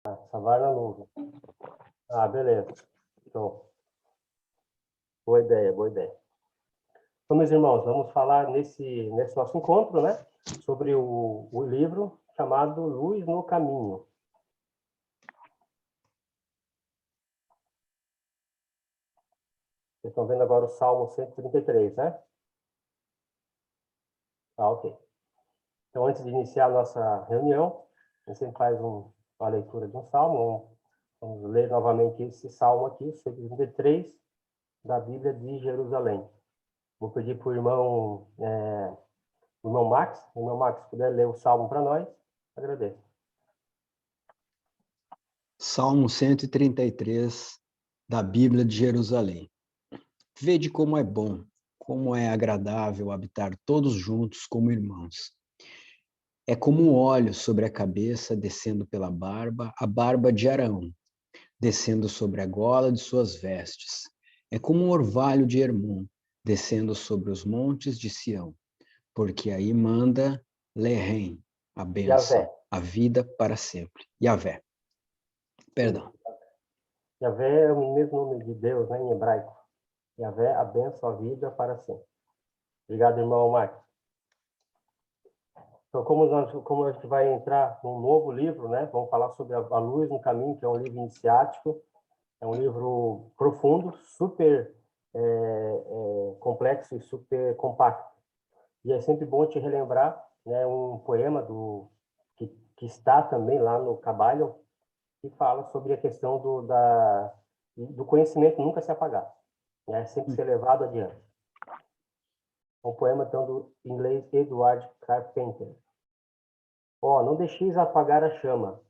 Salvar na nuvem. Ah, beleza. Então, boa ideia, boa ideia. Então, meus irmãos, vamos falar nesse nosso encontro, né, sobre o livro chamado Luz no Caminho. Vocês estão vendo agora o Salmo 133, né? Ah, ok. Então, antes de iniciar a nossa reunião, a gente sempre faz uma leitura de um salmo. Vamos ler novamente esse salmo aqui, 133, da Bíblia de Jerusalém. Vou pedir para o irmão Max. O irmão Max, se puder ler o salmo para nós, agradeço. Salmo 133, da Bíblia de Jerusalém. Vede como é bom, como é agradável habitar todos juntos como irmãos. É como um óleo sobre a cabeça, descendo pela barba, a barba de Arão, descendo sobre a gola de suas vestes. É como um orvalho de Hermon, descendo sobre os montes de Sião. Porque aí manda Lehem, a bênção, Yavé. a vida para sempre. Yavé. Perdão. Yavé é o mesmo nome de Deus, né, em hebraico. Yavé, a bênção, a vida para sempre. Obrigado, irmão Max. Então, como a gente vai entrar num novo livro, né? Vamos falar sobre a Luz no Caminho, que é um livro iniciático, é um livro profundo, super complexo e super compacto. E é sempre bom te relembrar, né, um poema que está também lá no Cabalho, que fala sobre a questão do conhecimento nunca se apagar, né? Sempre ser levado adiante. Um poema, então, do inglês Edward Carpenter. Não deixeis apagar a chama,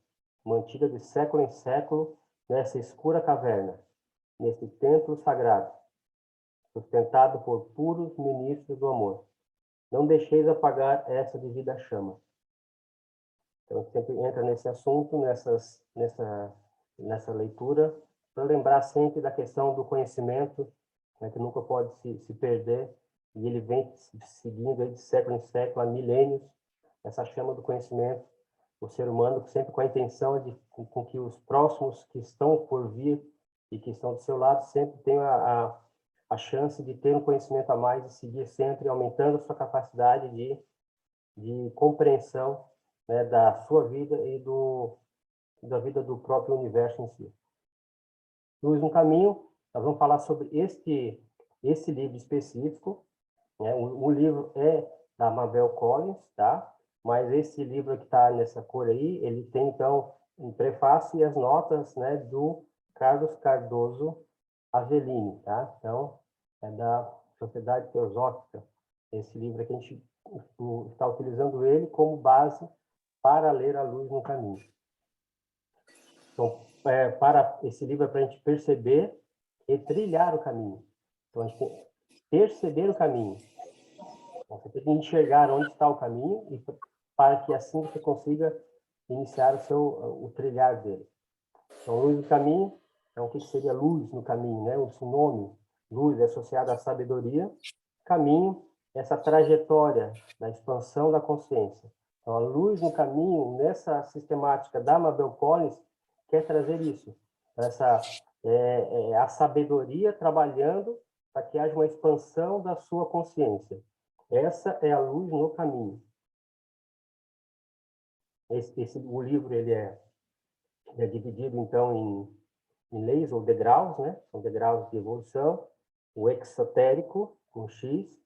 mantida de século em século nessa escura caverna, nesse templo sagrado, sustentado por puros ministros do amor. Não deixeis apagar essa divina chama. Então, sempre entra nesse assunto, nessa leitura, para lembrar sempre da questão do conhecimento, né, que nunca pode se perder, e ele vem seguindo aí de século em século, há milênios, essa chama do conhecimento, o ser humano sempre com a intenção de com que os próximos que estão por vir e que estão do seu lado sempre tenham a chance de ter um conhecimento a mais e seguir sempre aumentando a sua capacidade de compreensão, né, da sua vida e da vida do próprio universo em si. Luz no Caminho, nós vamos falar sobre esse livro específico, né? O livro é da Mabel Collins, tá? Mas esse livro que está nessa cor aí, ele tem, então, um prefácio e as notas, né, do Carlos Cardoso Avellini, tá? Então, é da Sociedade Teosófica. Esse livro aqui, a gente está utilizando ele como base para ler A Luz no Caminho. Então, para esse livro é para a gente perceber e trilhar o caminho. Então, a gente tem que perceber o caminho. Então, você tem que enxergar onde está o caminho e para que assim você consiga iniciar o trilhar dele. Então, luz no caminho, então o que seria luz no caminho, né? O nome, luz é associada à sabedoria, caminho, essa trajetória da expansão da consciência. Então, a luz no caminho, nessa sistemática da Mabel Collins, quer trazer isso, a sabedoria trabalhando para que haja uma expansão da sua consciência. Essa é a luz no caminho. O livro ele é dividido, então, em leis ou degraus, né? São degraus de evolução. O exotérico, com X,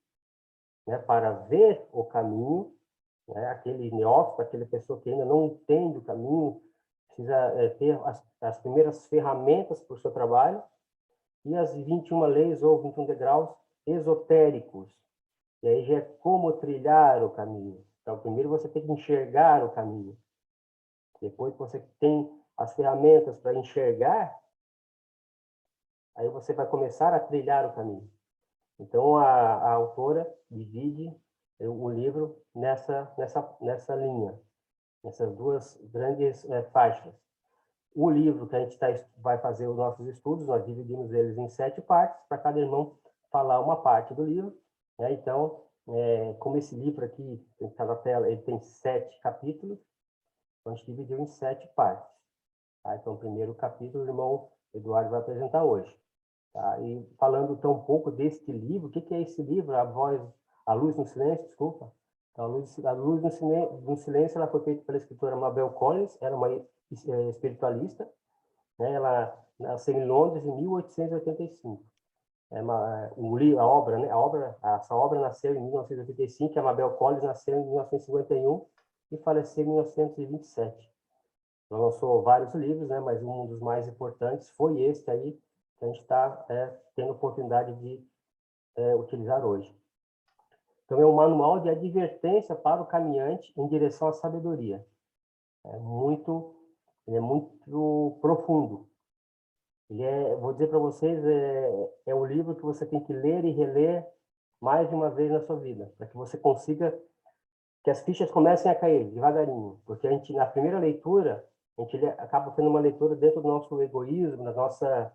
né? Para ver o caminho, né? Aquele neófito, aquela pessoa que ainda não entende o caminho, precisa ter as primeiras ferramentas para o seu trabalho. E as 21 leis ou 21 degraus esotéricos. E aí já é como trilhar o caminho. Então, primeiro você tem que enxergar o caminho. Depois que você tem as ferramentas para enxergar, aí você vai começar a trilhar o caminho. Então, a autora divide o livro nessa linha, nessas duas grandes faixas. O livro que a gente vai fazer os nossos estudos, nós dividimos eles em 7 partes, para cada irmão falar uma parte do livro, né? Então, como esse livro aqui, que está na tela, ele tem 7 capítulos, então a gente dividiu em 7 partes. Tá? Então, o primeiro capítulo o irmão Eduardo vai apresentar hoje. Tá? E falando então um pouco deste livro, o que é esse livro? A Luz no Silêncio, desculpa. Então, a Luz no Silêncio, ela foi feita pela escritora Mabel Collins, ela é uma espiritualista, né? Ela nasceu em Londres em 1885. A obra, né? Essa obra nasceu em 1985, a Mabel Collins nasceu em 1951 e faleceu em 1927. Ela lançou vários livros, né? Mas um dos mais importantes foi este aí, que a gente está tendo a oportunidade de utilizar hoje. Então, é um manual de advertência para o caminhante em direção à sabedoria. Ele é muito profundo. Vou dizer para vocês, é um livro que você tem que ler e reler mais de uma vez na sua vida, para que você consiga, que as fichas comecem a cair devagarinho, porque a gente, na primeira leitura, a gente acaba tendo uma leitura dentro do nosso egoísmo, da nossa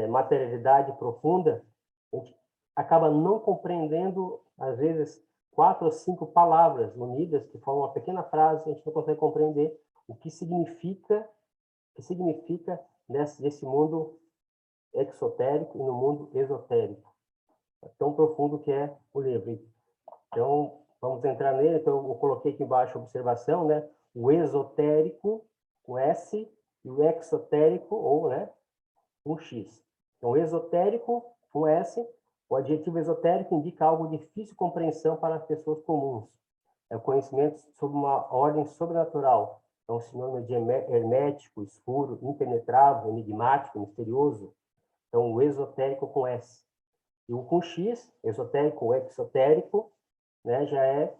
materialidade profunda, a gente acaba não compreendendo, às vezes, 4 ou 5 palavras unidas, que formam uma pequena frase, a gente não consegue compreender o que significa nesse mundo exotérico e no mundo esotérico. É tão profundo que é o livro. Então, vamos entrar nele. Então, eu coloquei aqui embaixo a observação, né? O esotérico, o S, e o exotérico, ou, né, um X. Então, esotérico, um S. O adjetivo esotérico indica algo de difícil compreensão para as pessoas comuns. É o conhecimento sobre uma ordem sobrenatural. É um sinônimo de hermético, escuro, impenetrável, enigmático, misterioso. Então, o esotérico com S. E o com X, esotérico ou exotérico, né,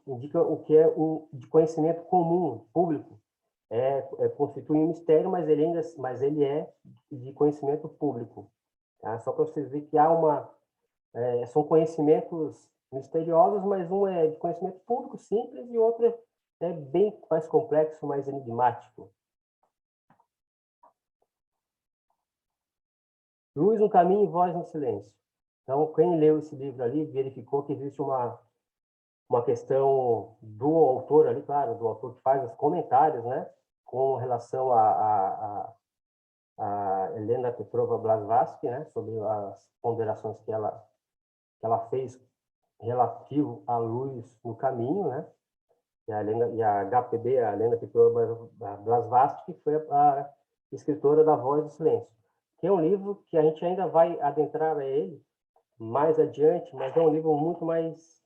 indica o que é de conhecimento comum, público. Constitui um mistério, mas ele é de conhecimento público. Tá? Só para vocês verem que são conhecimentos misteriosos, mas um é de conhecimento público simples e outro é bem mais complexo, mais enigmático. Luz no caminho e voz no silêncio. Então, quem leu esse livro ali verificou que existe uma questão do autor ali, claro, do autor que faz os comentários, né, com relação a Helena Petrova Blavatsky, né, sobre as ponderações que ela fez relativo à luz no caminho, né, e a HPB, a Helena Petrova Blavatsky, que foi a escritora da Voz do Silêncio, que é um livro que a gente ainda vai adentrar a ele mais adiante, mas é um livro muito mais,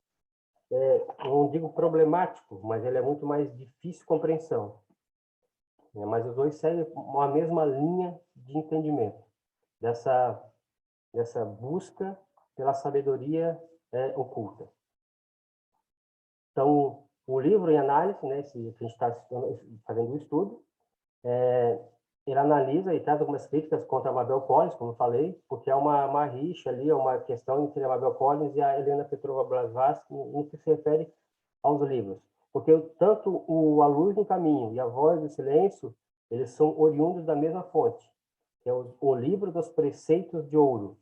não digo problemático, mas ele é muito mais difícil de compreensão. Mas os dois seguem a mesma linha de entendimento, dessa busca pela sabedoria oculta. Então, o livro em análise, né, que a gente está fazendo o estudo, ele analisa e traz algumas críticas contra a Mabel Collins, como eu falei, porque é uma rixa ali, é uma questão entre a Mabel Collins e a Helena Petrova Blavatsky no que se refere aos livros. Porque tanto A Luz no Caminho e A Voz do Silêncio, eles são oriundos da mesma fonte, que é o Livro dos Preceitos de Ouro,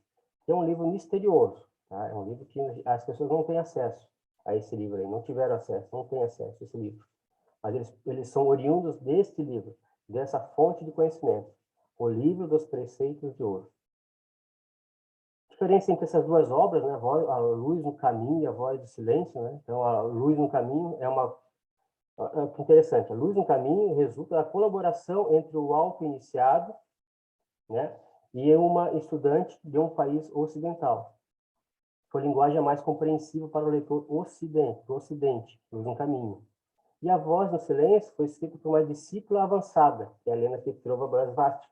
que é um livro misterioso. Tá? É um livro que as pessoas não têm acesso a esse livro aí, não tiveram acesso, não têm acesso a esse livro. Mas eles são oriundos deste livro, dessa fonte de conhecimento, o Livro dos Preceitos de Ouro. A diferença entre essas duas obras, né, a Luz no Caminho e a Voz do Silêncio, né? Então, a Luz no Caminho que interessante, a Luz no Caminho resulta da colaboração entre o auto-iniciado, né, e uma estudante de um país ocidental. Sua linguagem é mais compreensível para o leitor do Ocidente, Luz no Caminho. E A Voz no Silêncio foi escrito por uma discípula avançada, que é a Helena Petrova Blavatsky,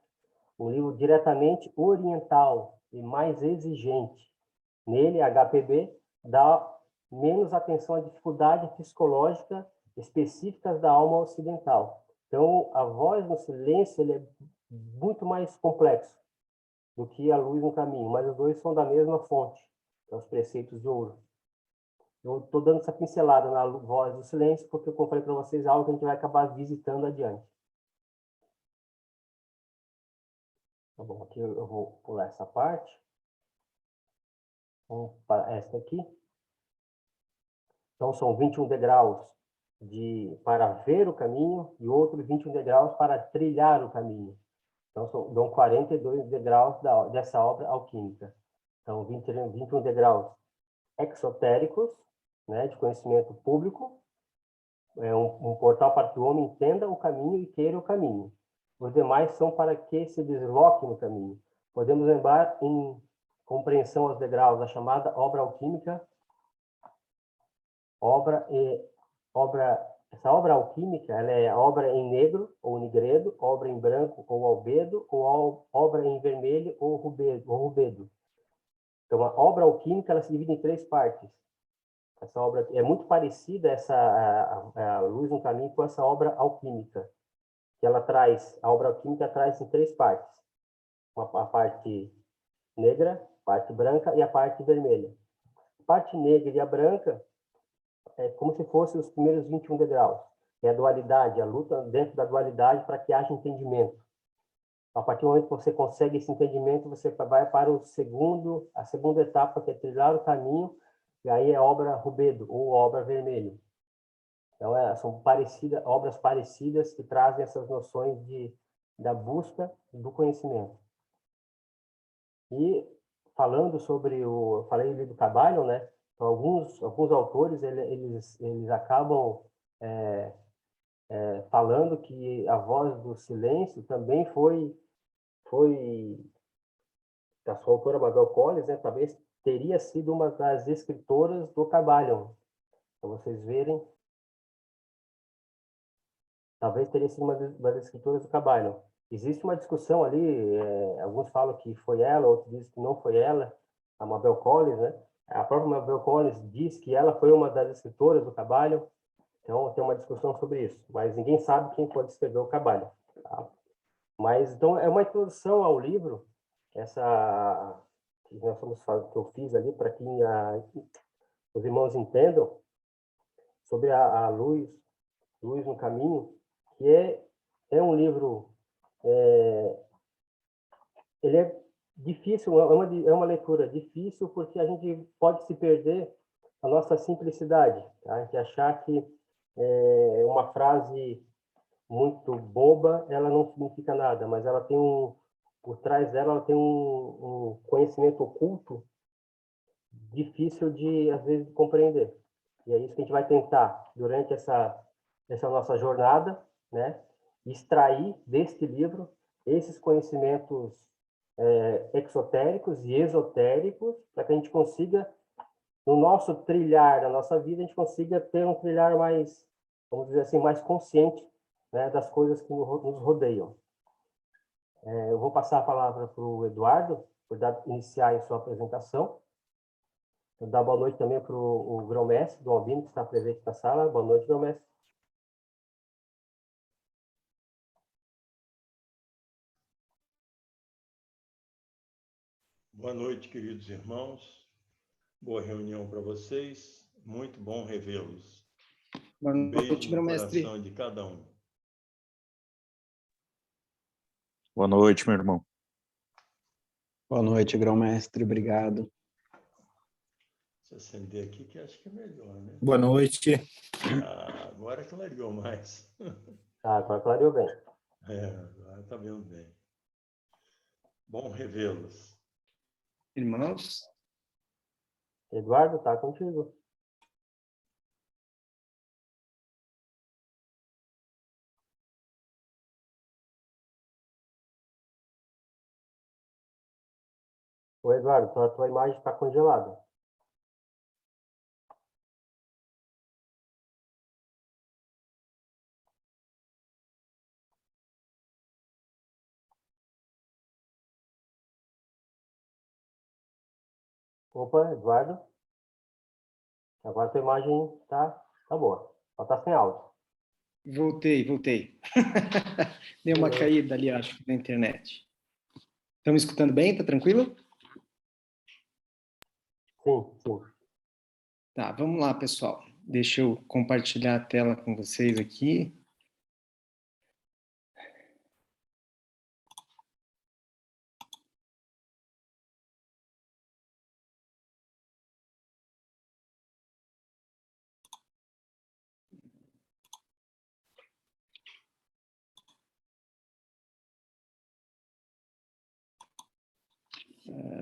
um livro diretamente oriental e mais exigente. Nele, a HPB dá menos atenção à dificuldade psicológica específicas da alma ocidental. Então, A Voz no Silêncio ele é muito mais complexo do que A Luz no Caminho, mas os dois são da mesma fonte, que é os Preceitos de Ouro. Eu estou dando essa pincelada na Voz do Silêncio, porque, como eu falei para vocês, é algo que a gente vai acabar visitando adiante. Tá bom, aqui eu vou pular essa parte. Vamos para esta aqui. Então, são 21 degraus para ver o caminho e outros 21 degraus para trilhar o caminho. Então, dão 42 degraus dessa obra alquímica. Então, 21 degraus exotéricos, né, de conhecimento público, é um portal para que o homem entenda o caminho e queira o caminho. Os demais são para que se desloque no caminho. Podemos lembrar em compreensão aos degraus a chamada obra alquímica, essa obra alquímica, ela é obra em negro ou nigredo, obra em branco ou albedo, ou obra em vermelho ou rubedo. Então, a obra alquímica, ela se divide em 3 partes. Essa obra é muito parecida, a Luz no Caminho, com essa obra alquímica, que ela traz, a obra alquímica traz em 3 partes. A parte negra, a parte branca e a parte vermelha. A parte negra e a branca é como se fossem os primeiros 21 degraus. É a dualidade, a luta dentro da dualidade para que haja entendimento. A partir do momento que você consegue esse entendimento, você vai para a segunda etapa, que é trilhar o caminho, e aí é obra rubedo, ou obra vermelho. Então, são obras parecidas que trazem essas noções da busca do conhecimento. E falando sobre falei ali do Caballo, né? Então, alguns autores, eles acabam falando que a voz do silêncio também foi a sua autora Mabel Collins, né? Talvez teria sido uma das escritoras do Caballo. Para vocês verem, talvez teria sido uma das escritoras do Caballo. Existe uma discussão ali, alguns falam que foi ela, outros dizem que não foi ela, a Mabel Collins, né? A própria Mabel Collins diz que ela foi uma das escritoras do Caballo, então tem uma discussão sobre isso, mas ninguém sabe quem pode escrever o Caballo. Tá? Mas, então, é uma introdução ao livro, essa que que eu fiz ali, para que os irmãos entendam, sobre a luz no caminho, que é um livro, ele é difícil, é uma leitura difícil, porque a gente pode se perder a nossa simplicidade, tá? A gente achar que uma frase muito boba, ela não significa nada, mas ela tem por trás dela, ela tem um conhecimento oculto difícil de, às vezes, compreender. E é isso que a gente vai tentar, durante essa nossa jornada, né, extrair deste livro esses conhecimentos exotéricos e esotéricos, para que a gente consiga, no nosso trilhar da nossa vida, a gente consiga ter um trilhar mais, vamos dizer assim, mais consciente, né, das coisas que nos rodeiam. Eu vou passar a palavra para o Eduardo, para iniciar a sua apresentação. Eu dar boa noite também para o grão-mestre, Dom Albino, que está presente na sala. Boa noite, grão-mestre. Boa noite, queridos irmãos. Boa reunião para vocês. Muito bom revê-los. Um beijo no coração de cada um. Boa noite, meu irmão. Boa noite, grão-mestre. Obrigado. Deixa eu acender aqui, que acho que é melhor, né? Boa noite. Agora clareou mais. Agora clareou bem. Agora está vendo bem. Bom revê-los. Irmãos, Eduardo, está contigo. Ô, Eduardo, a tua imagem está congelada. Opa, Eduardo. Agora a tua imagem está boa. Só está sem áudio. voltei. Deu uma caída ali, acho, na internet. Estão me escutando bem? Tá tranquilo? Sim. Tá, vamos lá, pessoal. Deixa eu compartilhar a tela com vocês aqui.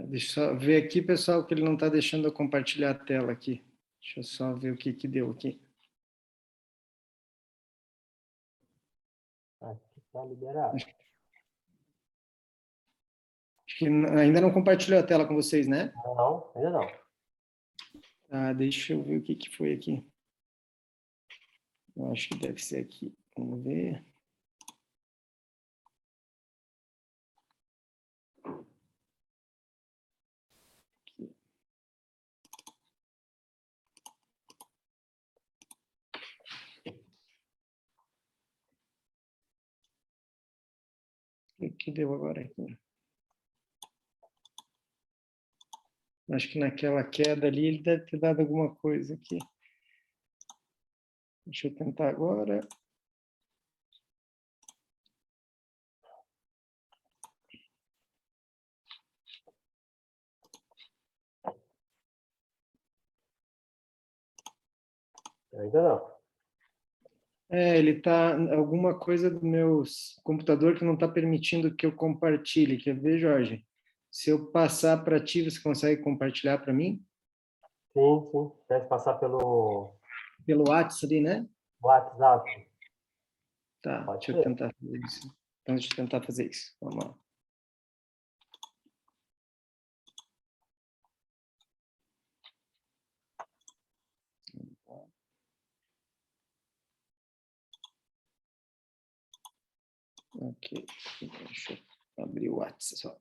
Deixa eu só ver aqui, pessoal, que ele não está deixando eu compartilhar a tela aqui. Deixa eu só ver o que deu aqui. Acho que está liberado. Acho que ainda não compartilhou a tela com vocês, né? Não, ainda não. Deixa eu ver o que foi aqui. Eu acho que deve ser aqui. Vamos ver. O que deu agora aqui? Acho que naquela queda ali ele deve ter dado alguma coisa aqui. Deixa eu tentar agora. Ainda não. Ele tá alguma coisa do meu computador que não está permitindo que eu compartilhe. Quer ver, Jorge? Se eu passar para ti, você consegue compartilhar para mim? Sim, sim. Deve passar pelo Pelo WhatsApp ali, né? WhatsApp. Tá, Pode deixa eu ser. tentar fazer isso. Então, deixa eu tentar fazer isso. Vamos lá. Ok, deixa eu abrir o WhatsApp só.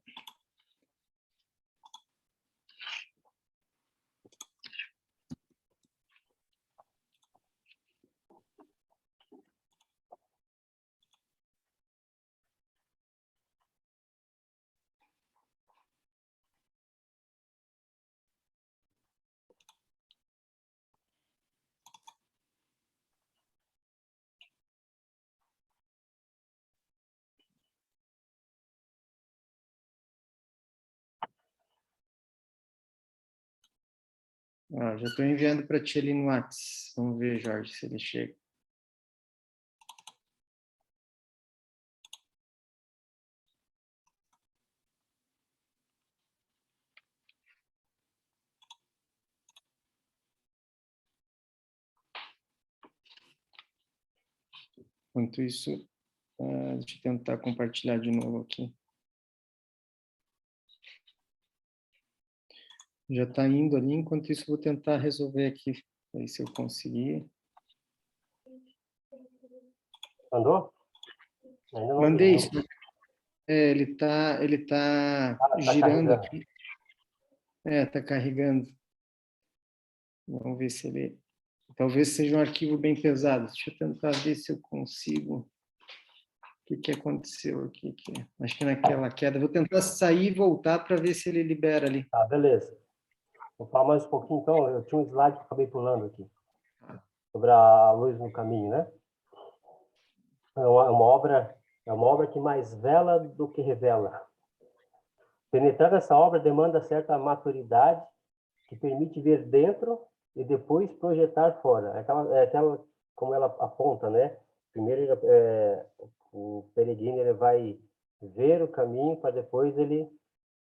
Já estou enviando para ti ali no WhatsApp. Vamos ver, Jorge, se ele chega. Enquanto isso, deixa eu tentar compartilhar de novo aqui. Já está indo ali, enquanto isso vou tentar resolver aqui, aí se eu conseguir. Mandou? Ainda não. Mandei isso. Ele tá Tá girando carregando. aqui. Tá carregando. Vamos ver se ele... Talvez seja um arquivo bem pesado. Deixa eu tentar ver se eu consigo... O que aconteceu aqui? Acho que naquela queda. Vou tentar sair e voltar para ver se ele libera ali. Tá, beleza. Vou falar mais um pouquinho, então. Eu tinha um slide que acabei pulando aqui. Sobre a luz no caminho, né? É uma obra que mais vela do que revela. Penetrar nessa obra demanda certa maturidade que permite ver dentro e depois projetar fora. É aquela como ela aponta, né? Primeiro, o peregrino ele vai ver o caminho para depois ele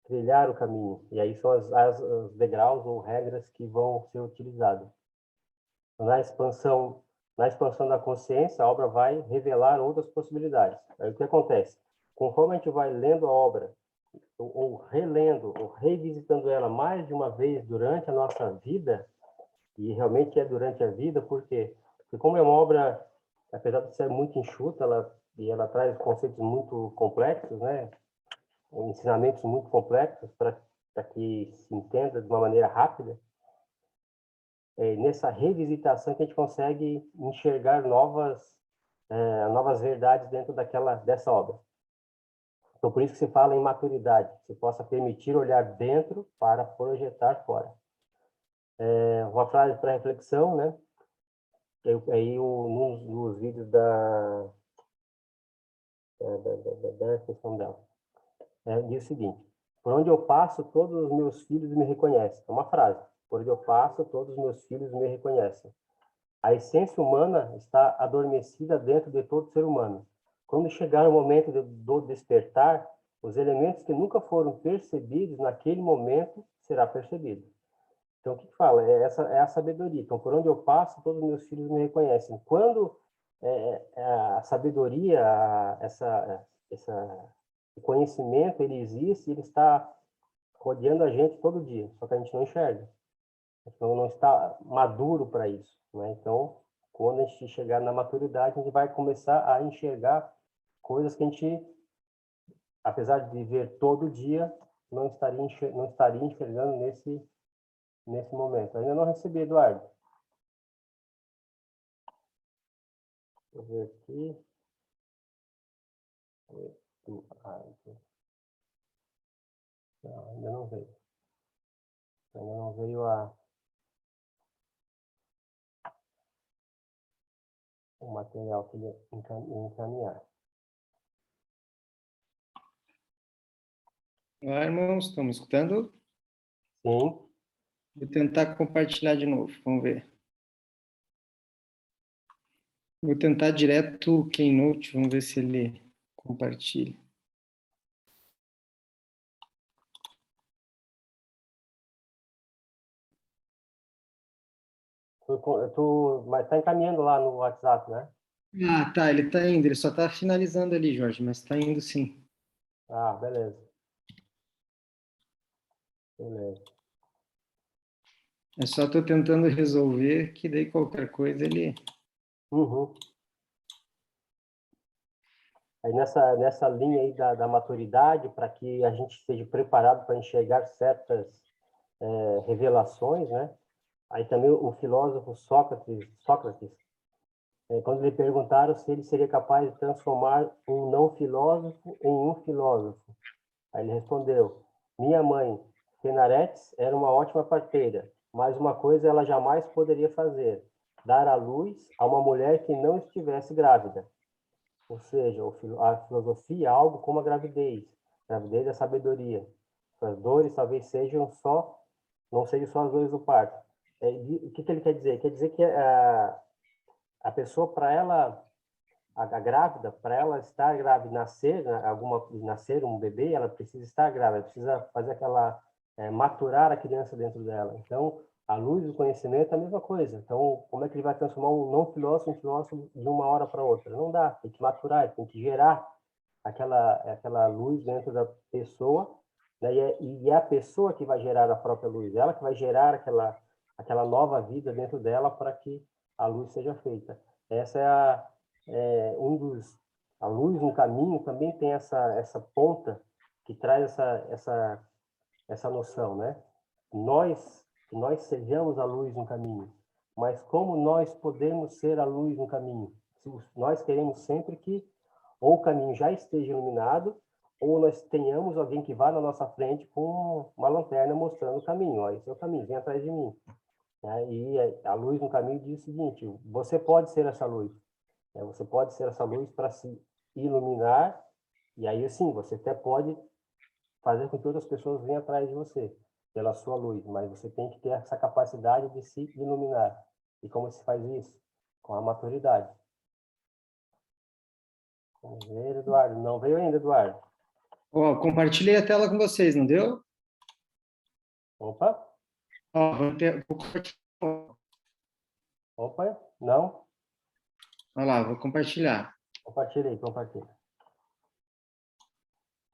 trilhar o caminho. E aí são os degraus ou regras que vão ser utilizadas. Na expansão da consciência, a obra vai revelar outras possibilidades. Aí o que acontece? Conforme a gente vai lendo a obra, ou relendo, ou revisitando ela mais de uma vez durante a nossa vida, e realmente é durante a vida, por quê? Porque como é uma obra, apesar de ser muito enxuta, ela traz conceitos muito complexos, né? Ensinamentos muito complexos para que se entenda de uma maneira rápida, nessa revisitação que a gente consegue enxergar novas verdades dentro dessa obra. Então, por isso que se fala em maturidade, que se possa permitir olhar dentro para projetar fora. Uma frase para reflexão, né? Aí, nos vídeos da questão dela, diz o seguinte: por onde eu passo, todos os meus filhos me reconhecem. É uma frase. Por onde eu passo, todos os meus filhos me reconhecem. A essência humana está adormecida dentro de todo ser humano. Quando chegar o momento do despertar, Os elementos que nunca foram percebidos naquele momento será percebido. Então, o que fala? Essa é a sabedoria. Então, por onde eu passo, todos os meus filhos me reconhecem. Quando a sabedoria, o conhecimento, ele existe, ele está rodeando a gente todo dia, só que a gente não enxerga. Então, não está maduro para isso, né? Então, quando a gente chegar na maturidade, a gente vai começar a enxergar coisas que a gente, apesar de ver todo dia, não estaria enxergando nesse momento. Ainda não recebi, Eduardo. Vou ver aqui. Não, ainda não veio. Ainda não veio o material que ele encaminhar. Olá, irmãos, estão me escutando? Sim. Vou tentar compartilhar de novo, vamos ver. Vou tentar direto o Keynote, vamos ver se ele compartilha. Mas está encaminhando lá no WhatsApp, né? Ah, tá, ele está indo, ele só está finalizando ali, Jorge, mas está indo sim. Ah, beleza. Beleza. É só estou tentando resolver, que daí qualquer coisa ele... Uhum. Aí nessa linha aí da maturidade, para que a gente esteja preparado para enxergar certas revelações, né? Aí também o filósofo Sócrates, quando lhe perguntaram se ele seria capaz de transformar um não filósofo em um filósofo, aí ele respondeu: minha mãe, Fenaretes, era uma ótima parteira, mas uma coisa ela jamais poderia fazer: dar à luz a uma mulher que não estivesse grávida. Ou seja, a filosofia é algo como a gravidez. A gravidez é a sabedoria. As dores talvez não sejam só as dores do parto. O que ele quer dizer? Quer dizer que a pessoa, para ela, a grávida, para ela estar grávida, nascer um bebê, ela precisa estar grávida, precisa fazer maturar a criança dentro dela. Então, a luz do conhecimento é a mesma coisa. Então, como é que ele vai transformar um não filósofo em filósofo de uma hora para outra? Não dá, tem que maturar, tem que gerar aquela luz dentro da pessoa, né? E é a pessoa que vai gerar a própria luz, ela que vai gerar aquela nova vida dentro dela para que a luz seja feita. Essa a luz no caminho também tem essa ponta que traz essa noção, né? Nós sejamos a luz no caminho, mas como nós podemos ser a luz no caminho? Nós queremos sempre que ou o caminho já esteja iluminado, ou nós tenhamos alguém que vá na nossa frente com uma lanterna mostrando o caminho. Ó, esse é o caminho, vem atrás de mim. E a luz no caminho diz o seguinte: você pode ser essa luz. Você pode ser essa luz para se iluminar, e aí sim, você até pode fazer com que outras pessoas venham atrás de você, pela sua luz, mas você tem que ter essa capacidade de se iluminar. E como se faz isso? Com a maturidade. Vamos ver, Eduardo. Não veio ainda, Eduardo. Compartilhei a tela com vocês, não deu? Opa. Opa, não? Olha lá, vou compartilhar. Compartilha.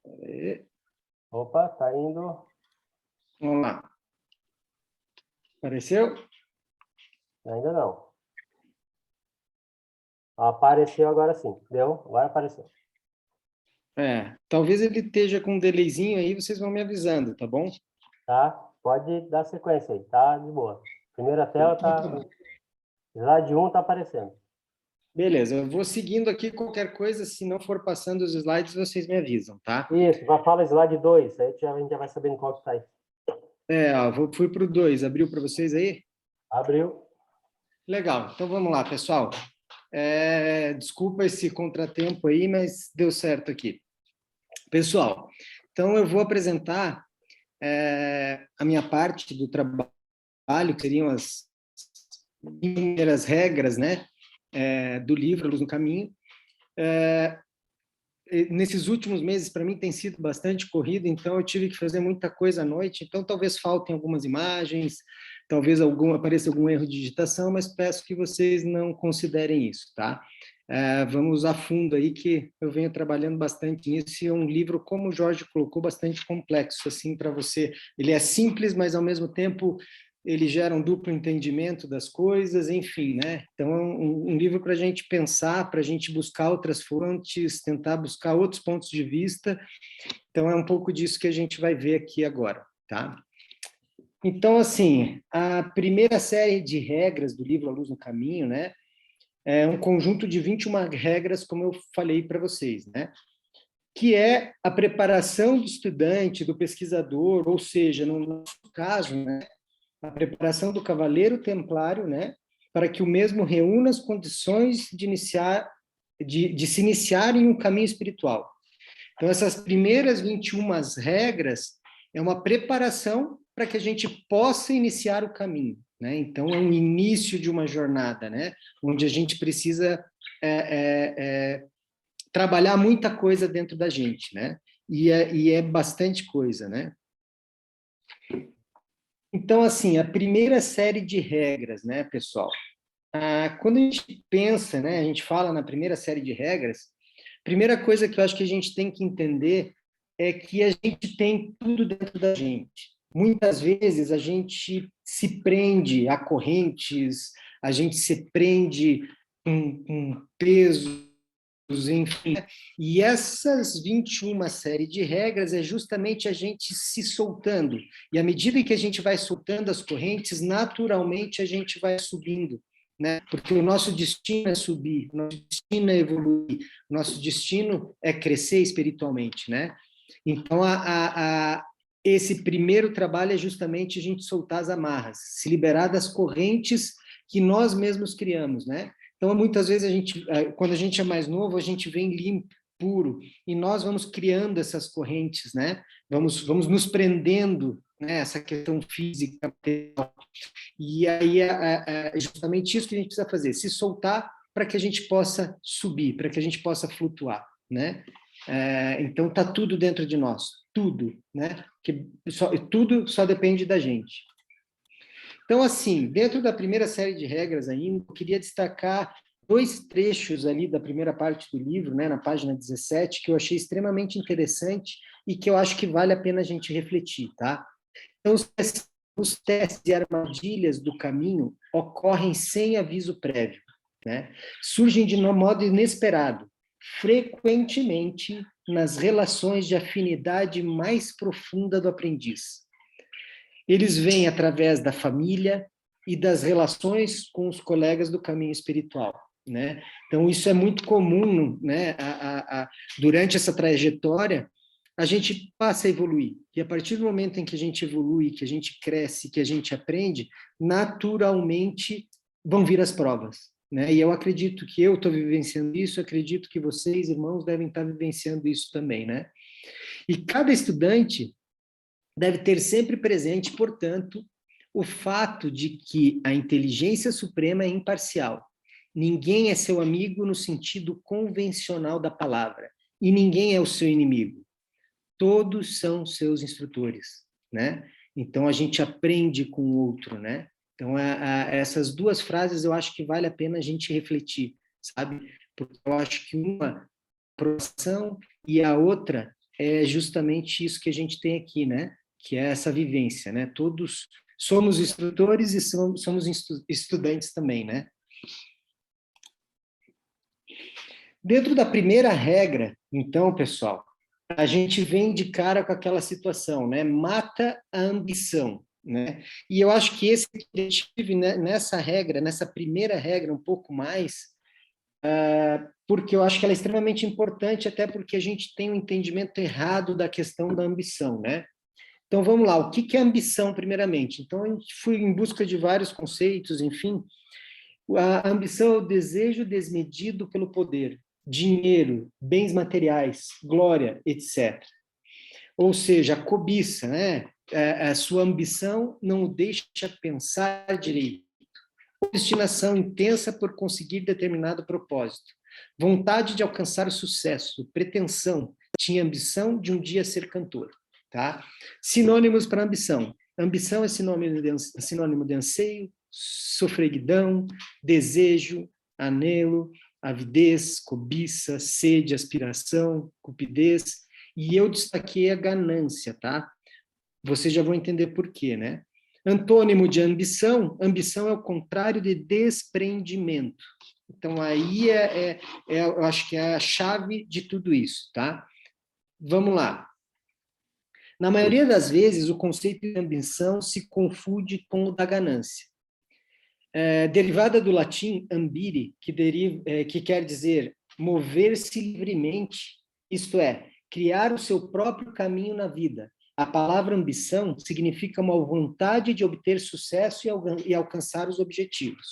Aí. Opa, tá indo. Vamos lá. Apareceu? Ainda não. Apareceu agora sim. Deu? Agora apareceu. Talvez ele esteja com um delayzinho aí, vocês vão me avisando, tá bom? Tá? Pode dar sequência aí, tá de boa. Primeira tela tá... Slide 1 tá aparecendo. Beleza, eu vou seguindo aqui, qualquer coisa, se não for passando os slides, vocês me avisam, tá? Isso, fala slide 2, aí a gente já vai sabendo qual que tá aí. Fui para o 2, abriu para vocês aí? Abriu. Legal, então vamos lá, pessoal. Desculpa esse contratempo aí, mas deu certo aqui. Pessoal, então eu vou apresentar a minha parte do trabalho, que seriam as primeiras regras, né, do livro A Luz no Caminho. nesses últimos meses, para mim, tem sido bastante corrido, então eu tive que fazer muita coisa à noite, então talvez faltem algumas imagens, talvez apareça algum erro de digitação, mas peço que vocês não considerem isso, tá? Vamos a fundo aí, que eu venho trabalhando bastante nisso, e é um livro, como o Jorge colocou, bastante complexo, assim, para você. Ele é simples, mas, ao mesmo tempo, ele gera um duplo entendimento das coisas, enfim, né? Então, é um livro para a gente pensar, para a gente buscar outras fontes, tentar buscar outros pontos de vista. Então, é um pouco disso que a gente vai ver aqui agora, tá? Então, assim, a primeira série de regras do livro A Luz no Caminho, né? É um conjunto de 21 regras, como eu falei para vocês, né? Que é a preparação do estudante, do pesquisador, ou seja, no nosso caso, né? A preparação do cavaleiro templário, né, para que o mesmo reúna as condições de se iniciar em um caminho espiritual. Então, essas primeiras 21 regras é uma preparação para que a gente possa iniciar o caminho, né? Então, é um início de uma jornada, né, onde a gente precisa trabalhar muita coisa dentro da gente, né? E é bastante coisa, né? Então, assim, a primeira série de regras, né, pessoal? Quando a gente pensa, né, a gente fala na primeira série de regras, a primeira coisa que eu acho que a gente tem que entender é que a gente tem tudo dentro da gente. Muitas vezes a gente se prende a correntes, a gente se prende com peso, enfim. E essas 21 série de regras é justamente a gente se soltando. E à medida que a gente vai soltando as correntes, naturalmente a gente vai subindo, né? Porque o nosso destino é subir, o nosso destino é evoluir, o nosso destino é crescer espiritualmente, né? Então, esse primeiro trabalho é justamente a gente soltar as amarras, se liberar das correntes que nós mesmos criamos, né? Então, muitas vezes, quando a gente é mais novo, a gente vem limpo, puro, e nós vamos criando essas correntes, né? Vamos nos prendendo, né? Essa questão física. E aí é justamente isso que a gente precisa fazer, se soltar para que a gente possa subir, para que a gente possa flutuar, né? Então, está tudo dentro de nós, tudo, né? Tudo só depende da gente. Então, assim, dentro da primeira série de regras ainda, eu queria destacar 2 trechos ali da primeira parte do livro, né, na página 17, que eu achei extremamente interessante e que eu acho que vale a pena a gente refletir, tá? Então, os testes e armadilhas do caminho ocorrem sem aviso prévio, né? Surgem de um modo inesperado, frequentemente nas relações de afinidade mais profunda do aprendiz. Eles vêm através da família e das relações com os colegas do caminho espiritual, né? Então, isso é muito comum, né? Durante essa trajetória, a gente passa a evoluir. E a partir do momento em que a gente evolui, que a gente cresce, que a gente aprende, naturalmente vão vir as provas, né? E eu acredito que eu estou vivenciando isso, acredito que vocês, irmãos, devem estar vivenciando isso também, né? E cada estudante deve ter sempre presente, portanto, o fato de que a inteligência suprema é imparcial. Ninguém é seu amigo no sentido convencional da palavra, e ninguém é o seu inimigo. Todos são seus instrutores, né? Então, a gente aprende com o outro, né? Então, essas 2 frases eu acho que vale a pena a gente refletir, sabe? Porque eu acho que uma é aprovação e a outra é justamente isso que a gente tem aqui, né? Que é essa vivência, né? Todos somos instrutores e somos estudantes também, né? Dentro da primeira regra, então, pessoal, a gente vem de cara com aquela situação, né? Mata a ambição, né? E eu acho que esse objetivo, né, nessa regra, nessa primeira regra um pouco mais, porque eu acho que ela é extremamente importante, até porque a gente tem um entendimento errado da questão da ambição, né? Então, vamos lá, o que é ambição, primeiramente? Então, a gente foi em busca de vários conceitos, enfim. A ambição é o desejo desmedido pelo poder, dinheiro, bens materiais, glória, etc. Ou seja, a cobiça, né? A sua ambição não o deixa pensar direito. Obstinação intensa por conseguir determinado propósito. Vontade de alcançar o sucesso, pretensão, tinha ambição de um dia ser cantor. Tá? Sinônimos para ambição. Ambição é sinônimo de anseio, sofreguidão, desejo, anelo, avidez, cobiça, sede, aspiração, cupidez. E eu destaquei a ganância, tá? Vocês já vão entender por quê, né? Antônimo de ambição, ambição é o contrário de desprendimento. Então, aí eu acho que é a chave de tudo isso, tá? Vamos lá. Na maioria das vezes, o conceito de ambição se confunde com o da ganância. Derivada do latim ambire, que quer dizer mover-se livremente, isto é, criar o seu próprio caminho na vida. A palavra ambição significa uma vontade de obter sucesso e alcançar os objetivos.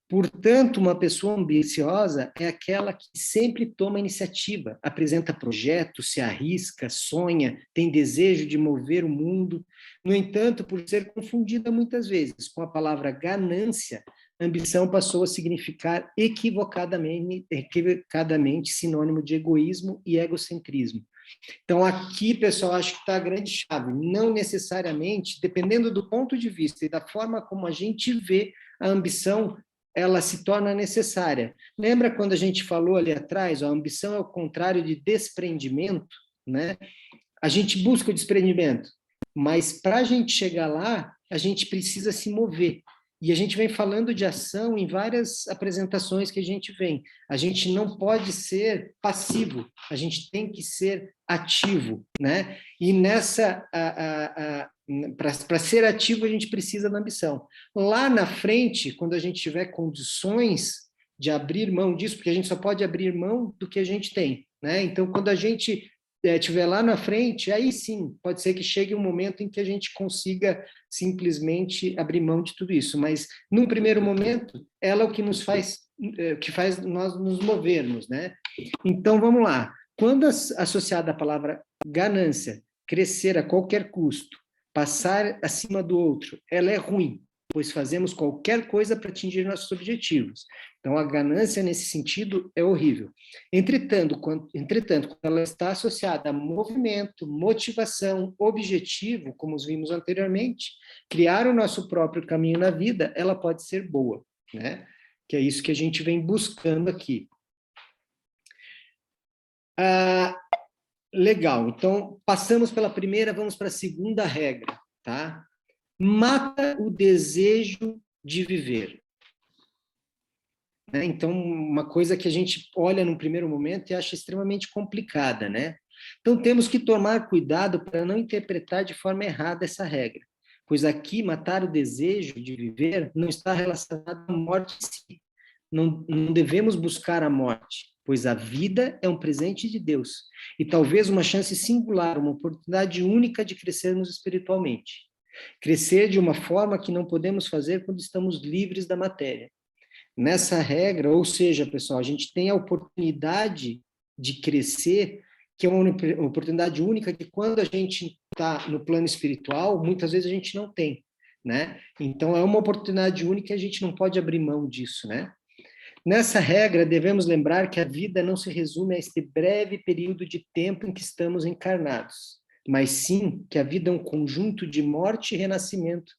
Portanto, uma pessoa ambiciosa é aquela que sempre toma iniciativa, apresenta projetos, se arrisca, sonha, tem desejo de mover o mundo. No entanto, por ser confundida muitas vezes com a palavra ganância, ambição passou a significar equivocadamente sinônimo de egoísmo e egocentrismo. Então, aqui, pessoal, acho que está a grande chave. Não necessariamente, dependendo do ponto de vista e da forma como a gente vê a ambição, ela se torna necessária. Lembra quando a gente falou ali atrás, a ambição é o contrário de desprendimento, né? A gente busca o desprendimento, mas para a gente chegar lá, a gente precisa se mover. E a gente vem falando de ação em várias apresentações que a gente vem. A gente não pode ser passivo, a gente tem que ser ativo, né? E nessa, para ser ativo, a gente precisa da ambição. Lá na frente, quando a gente tiver condições de abrir mão disso, porque a gente só pode abrir mão do que a gente tem, né? Então, quando a gente estiver lá na frente, aí sim, pode ser que chegue um momento em que a gente consiga simplesmente abrir mão de tudo isso. Mas, num primeiro momento, ela é o que nos faz, que faz nós nos movermos, né? Então, vamos lá. Quando associada à palavra ganância, crescer a qualquer custo, passar acima do outro, ela é ruim, pois fazemos qualquer coisa para atingir nossos objetivos. Então, a ganância, nesse sentido, é horrível. Entretanto, quando ela está associada a movimento, motivação, objetivo, como os vimos anteriormente, criar o nosso próprio caminho na vida, ela pode ser boa, né? Que é isso que a gente vem buscando aqui. Legal, então, passamos pela primeira, vamos para a segunda regra, tá? Mata o desejo de viver. Né? Então, uma coisa que a gente olha num primeiro momento e acha extremamente complicada, né? Então, temos que tomar cuidado para não interpretar de forma errada essa regra, pois aqui matar o desejo de viver não está relacionado à morte em si. Não devemos buscar a morte, pois a vida é um presente de Deus e talvez uma chance singular, uma oportunidade única de crescermos espiritualmente. Crescer de uma forma que não podemos fazer quando estamos livres da matéria. Nessa regra, ou seja, pessoal, a gente tem a oportunidade de crescer, que é uma oportunidade única que quando a gente está no plano espiritual, muitas vezes a gente não tem, né? Então, é uma oportunidade única e a gente não pode abrir mão disso, né? Nessa regra, devemos lembrar que a vida não se resume a este breve período de tempo em que estamos encarnados, mas sim que a vida é um conjunto de morte e renascimento.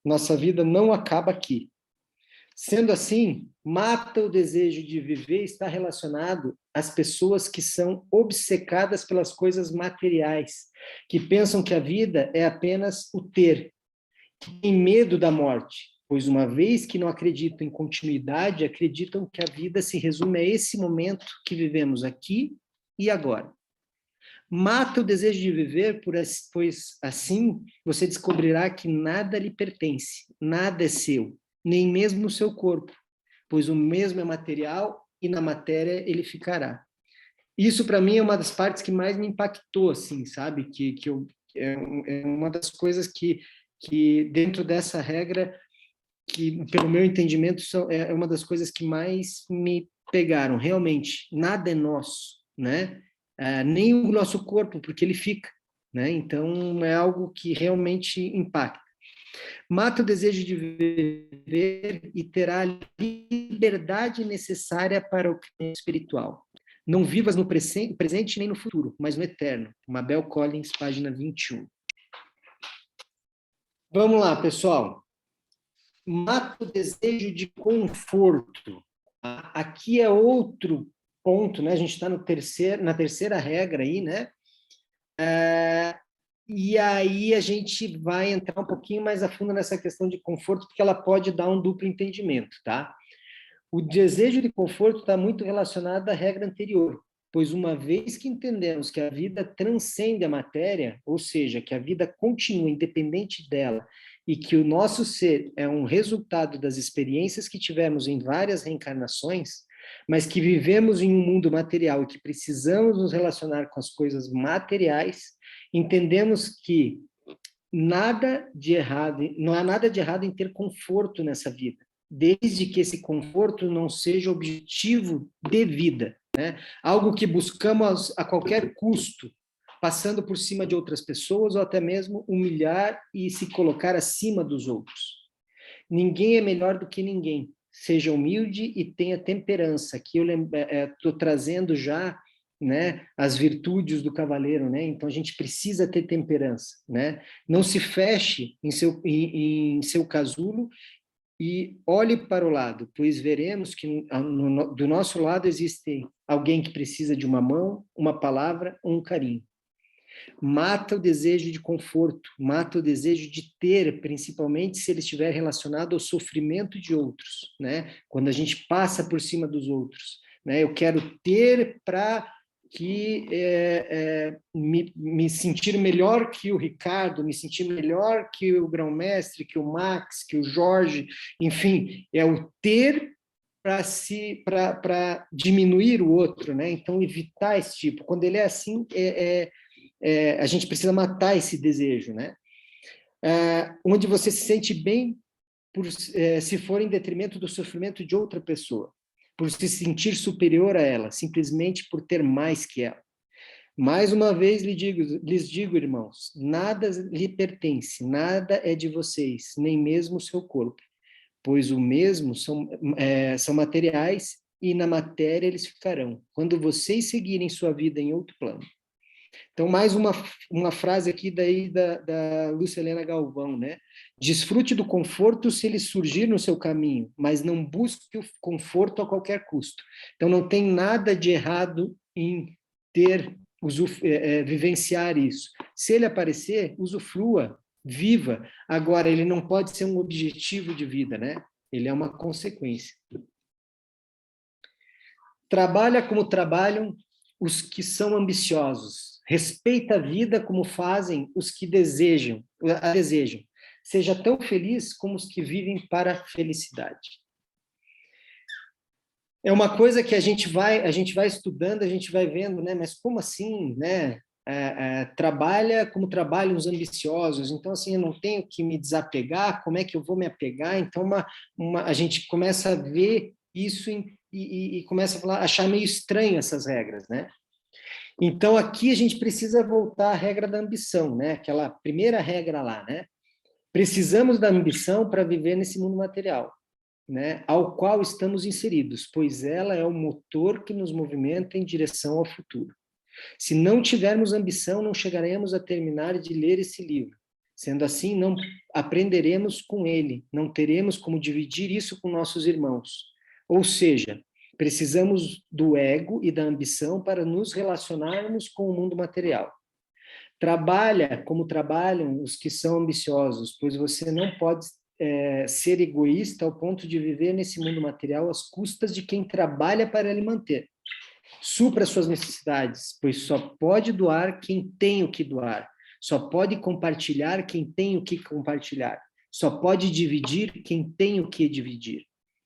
Nossa vida não acaba aqui. Sendo assim, mata o desejo de viver está relacionado às pessoas que são obcecadas pelas coisas materiais, que pensam que a vida é apenas o ter, que têm medo da morte, pois uma vez que não acreditam em continuidade, acreditam que a vida se resume a esse momento que vivemos aqui e agora. Mata o desejo de viver, pois assim você descobrirá que nada lhe pertence, nada é seu, nem mesmo o seu corpo, pois o mesmo é material e na matéria ele ficará. Isso, para mim, é uma das partes que mais me impactou, assim, sabe? É uma das coisas que dentro dessa regra, que, pelo meu entendimento, é uma das coisas que mais me pegaram. Realmente, nada é nosso, né? Nem o nosso corpo, porque ele fica, né? Então, é algo que realmente impacta. Mata o desejo de viver e terá a liberdade necessária para o crescimento espiritual. Não vivas no presente nem no futuro, mas no eterno. Mabel Collins, página 21. Vamos lá, pessoal. Mata o desejo de conforto. Aqui é outro ponto, né? A gente está na terceira regra aí, né? E aí a gente vai entrar um pouquinho mais a fundo nessa questão de conforto, porque ela pode dar um duplo entendimento, tá? O desejo de conforto está muito relacionado à regra anterior, pois uma vez que entendemos que a vida transcende a matéria, ou seja, que a vida continua independente dela, e que o nosso ser é um resultado das experiências que tivemos em várias reencarnações, mas que vivemos em um mundo material e que precisamos nos relacionar com as coisas materiais, entendemos que nada de errado, não há nada de errado em ter conforto nessa vida, desde que esse conforto não seja objetivo de vida, né? Algo que buscamos a qualquer custo, passando por cima de outras pessoas ou até mesmo humilhar e se colocar acima dos outros. Ninguém é melhor do que ninguém. Seja humilde e tenha temperança, que eu estou trazendo já, né, as virtudes do cavaleiro, né? Então a gente precisa ter temperança, né? Não se feche em seu casulo e olhe para o lado, pois veremos que do nosso lado existe alguém que precisa de uma mão, uma palavra, um carinho. Mata o desejo de conforto, mata o desejo de ter, principalmente se ele estiver relacionado ao sofrimento de outros, né? Quando a gente passa por cima dos outros, né? Eu quero ter para que me sentir melhor que o Ricardo, me sentir melhor que o grão-mestre, que o Max, que o Jorge, enfim, é o ter para diminuir o outro, né? Então, evitar esse tipo. Quando ele é assim, a gente precisa matar esse desejo, né? Onde você se sente bem se for em detrimento do sofrimento de outra pessoa, por se sentir superior a ela, simplesmente por ter mais que ela. Mais uma vez lhes digo, irmãos, nada lhe pertence, nada é de vocês, nem mesmo o seu corpo, pois o mesmo são materiais e na matéria eles ficarão, quando vocês seguirem sua vida em outro plano. Então, mais uma frase aqui daí da Lúcia Helena Galvão, né? Desfrute do conforto se ele surgir no seu caminho, mas não busque o conforto a qualquer custo. Então, não tem nada de errado em vivenciar isso. Se ele aparecer, usufrua, viva. Agora, ele não pode ser um objetivo de vida, né? Ele é uma consequência. Trabalha como trabalham os que são ambiciosos. Respeita a vida como fazem os que a desejam. Seja tão feliz como os que vivem para a felicidade. É uma coisa que a gente vai estudando, a gente vai vendo, né? Mas como assim, né? Trabalha como trabalham os ambiciosos. Então, assim, eu não tenho que me desapegar. Como é que eu vou me apegar? Então, a gente começa a ver isso e começa a achar meio estranho essas regras, né? Então, aqui a gente precisa voltar à regra da ambição, né? Aquela primeira regra lá, né? Precisamos da ambição para viver nesse mundo material, né? Ao qual estamos inseridos, pois ela é o motor que nos movimenta em direção ao futuro. Se não tivermos ambição, não chegaremos a terminar de ler esse livro. Sendo assim, não aprenderemos com ele, não teremos como dividir isso com nossos irmãos. Ou seja, precisamos do ego e da ambição para nos relacionarmos com o mundo material. Trabalha como trabalham os que são ambiciosos, pois você não pode ser egoísta ao ponto de viver nesse mundo material às custas de quem trabalha para lhe manter. Supra suas necessidades, pois só pode doar quem tem o que doar. Só pode compartilhar quem tem o que compartilhar. Só pode dividir quem tem o que dividir.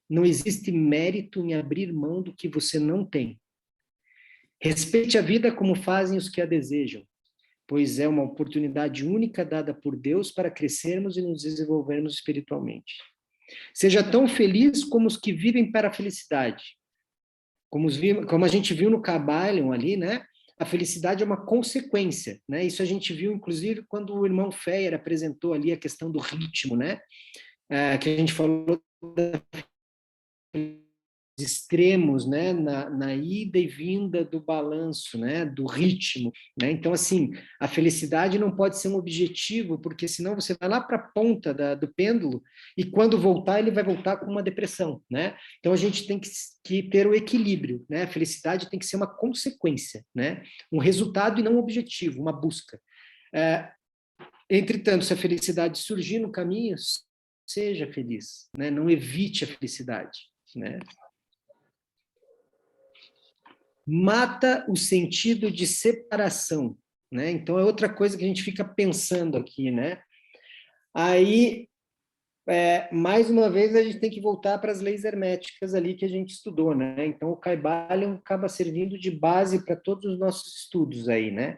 Não existe mérito em abrir mão do que você não tem. Respeite a vida como fazem os que a desejam, pois é uma oportunidade única dada por Deus para crescermos e nos desenvolvermos espiritualmente. Seja tão feliz como os que vivem para a felicidade. Como a gente viu no Kybalion ali, né? a felicidade é uma consequência, né? Isso a gente viu, inclusive, quando o irmão Feyer apresentou ali a questão do ritmo, né? Que a gente falou extremos, né, na ida e vinda do balanço, né, do ritmo, né? Então, assim, a felicidade não pode ser um objetivo, porque senão você vai lá para a ponta do pêndulo e quando voltar, ele vai voltar com uma depressão, né? Então, a gente tem que ter o equilíbrio, né? A felicidade tem que ser uma consequência, né? Um resultado e não um objetivo, uma busca. Entretanto, se a felicidade surgir no caminho, seja feliz, né? Não evite a felicidade, né? Mata o sentido de separação, né? Então é outra coisa que a gente fica pensando aqui, né? Aí, mais uma vez, a gente tem que voltar para as leis herméticas ali que a gente estudou, né? Então o Kybalion acaba servindo de base para todos os nossos estudos aí, né?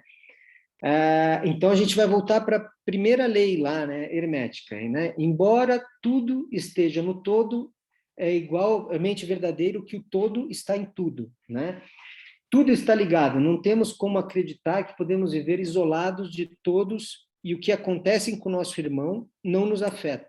Então a gente vai voltar para a primeira lei lá, né? Hermética, né? Embora tudo esteja no todo, é igualmente verdadeiro que o todo está em tudo, né? Tudo está ligado, não temos como acreditar que podemos viver isolados de todos e o que acontece com o nosso irmão não nos afeta,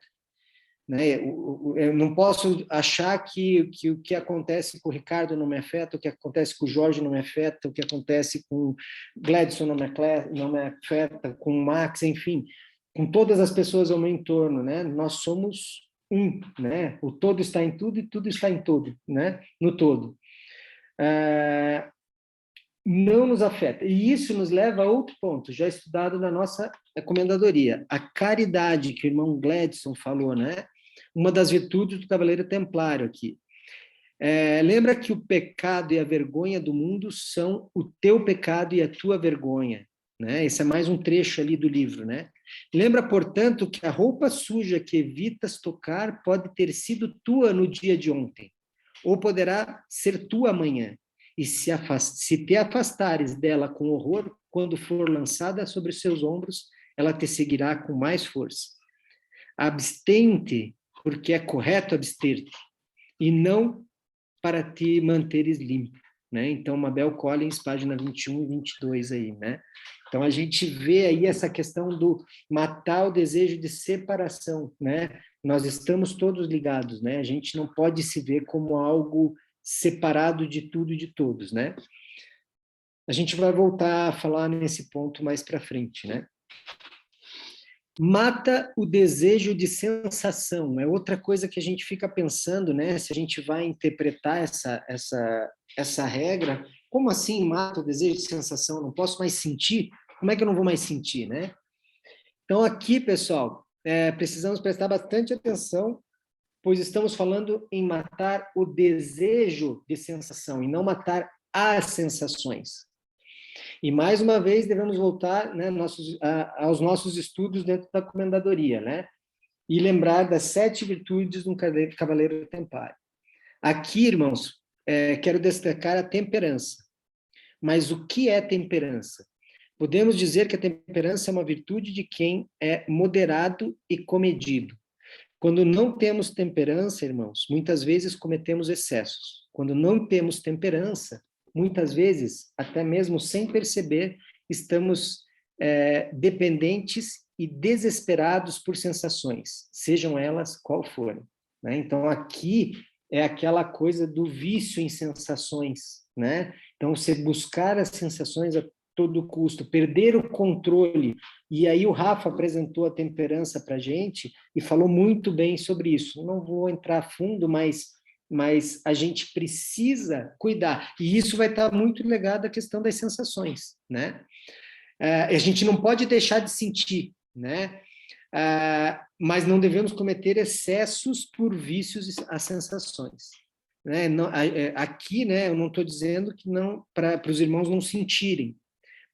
né? Eu não posso achar que o que acontece com o Ricardo não me afeta, o que acontece com o Jorge não me afeta, o que acontece com o Gladson não me afeta, com o Max, enfim, com todas as pessoas ao meu entorno, né? Nós somos um, né? O todo está em tudo e tudo está em todo, né? No todo. Não nos afeta. E isso nos leva a outro ponto, já estudado na nossa comendadoria. A caridade, que o irmão Gladson falou, né? Uma das virtudes do Cavaleiro Templário aqui. Lembra que o pecado e a vergonha do mundo são o teu pecado e a tua vergonha, né? Esse é mais um trecho ali do livro, né? Lembra, portanto, que a roupa suja que evitas tocar pode ter sido tua no dia de ontem, ou poderá ser tua amanhã. E se te afastares dela com horror, quando for lançada sobre os seus ombros, ela te seguirá com mais força. Abstente, porque é correto abster-te, e não para te manteres limpo, né? Então, Mabel Collins, página 21 e 22 aí, né? Então, a gente vê aí essa questão do matar o desejo de separação, né? Nós estamos todos ligados, né? A gente não pode se ver como algo separado de tudo e de todos, né? A gente vai voltar a falar nesse ponto mais para frente, né? Mata o desejo de sensação, é outra coisa que a gente fica pensando, né? Se a gente vai interpretar essa regra, como assim mata o desejo de sensação? Eu não posso mais sentir? Como é que eu não vou mais sentir, né? Então aqui, pessoal, precisamos prestar bastante atenção, pois estamos falando em matar o desejo de sensação e não matar as sensações. E, mais uma vez, devemos voltar, né, aos nossos estudos dentro da comendadoria, né? E lembrar das 7 virtudes do Cavaleiro Templário. Aqui, irmãos, quero destacar a temperança. Mas o que é temperança? Podemos dizer que a temperança é uma virtude de quem é moderado e comedido. Quando não temos temperança, irmãos, muitas vezes cometemos excessos. Quando não temos temperança, muitas vezes, até mesmo sem perceber, estamos dependentes e desesperados por sensações, sejam elas qual forem, né? Então, aqui é aquela coisa do vício em sensações, né? Então, você buscar as sensações a todo custo, perder o controle. E aí o Rafa apresentou a temperança para a gente e falou muito bem sobre isso. Não vou entrar a fundo, mas a gente precisa cuidar. E isso vai estar muito ligado à questão das sensações, né? A gente não pode deixar de sentir, né? Mas não devemos cometer excessos por vícios às sensações. Né? Aqui, né, eu não estou dizendo que não para os irmãos não sentirem,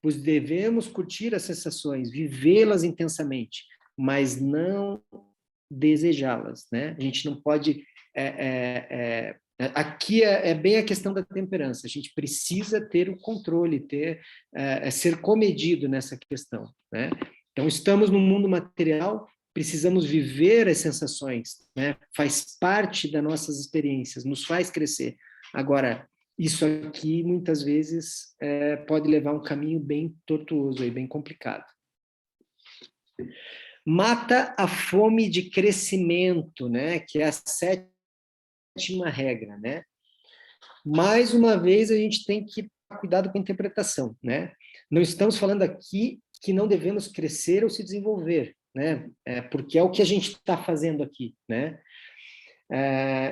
pois devemos curtir as sensações, vivê-las intensamente, mas não desejá-las, né? A gente não pode... aqui é bem a questão da temperança, a gente precisa ter o controle, ser comedido nessa questão, né? Então, estamos no mundo material, precisamos viver as sensações, né? Faz parte das nossas experiências, nos faz crescer. Agora, isso aqui, muitas vezes, pode levar um caminho bem tortuoso, e bem complicado. Mata a fome de crescimento, né? Que é a sétima regra, né? Mais uma vez, a gente tem que tomar cuidado com a interpretação, né? Não estamos falando aqui que não devemos crescer ou se desenvolver, né? Porque é o que a gente está fazendo aqui, né?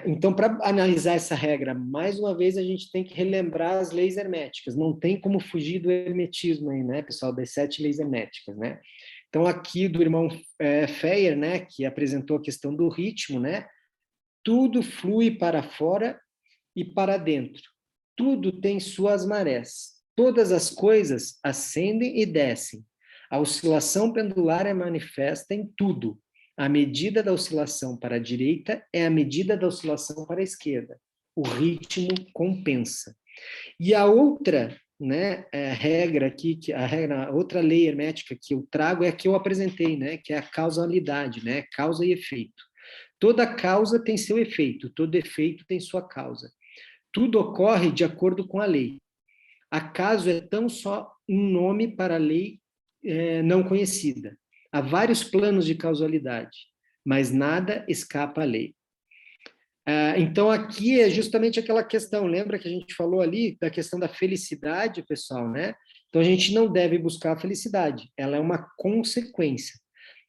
Então, para analisar essa regra, mais uma vez, a gente tem que relembrar as leis herméticas. Não tem como fugir do hermetismo aí, né, pessoal, das 7 leis herméticas, né? Então, aqui do irmão Feyer, né, que apresentou a questão do ritmo, né? Tudo flui para fora e para dentro. Tudo tem suas marés. Todas as coisas ascendem e descem. A oscilação pendular é manifesta em tudo. A medida da oscilação para a direita é a medida da oscilação para a esquerda. O ritmo compensa. E a outra, né, regra aqui, a outra lei hermética que eu trago é a que eu apresentei, né, que é a causalidade, né, causa e efeito. Toda causa tem seu efeito, todo efeito tem sua causa. Tudo ocorre de acordo com a lei. Acaso é tão só um nome para a lei não conhecida. Há vários planos de causalidade, mas nada escapa à lei. Então, aqui é justamente aquela questão, lembra que a gente falou ali da questão da felicidade, pessoal, né? Então, a gente não deve buscar a felicidade, ela é uma consequência.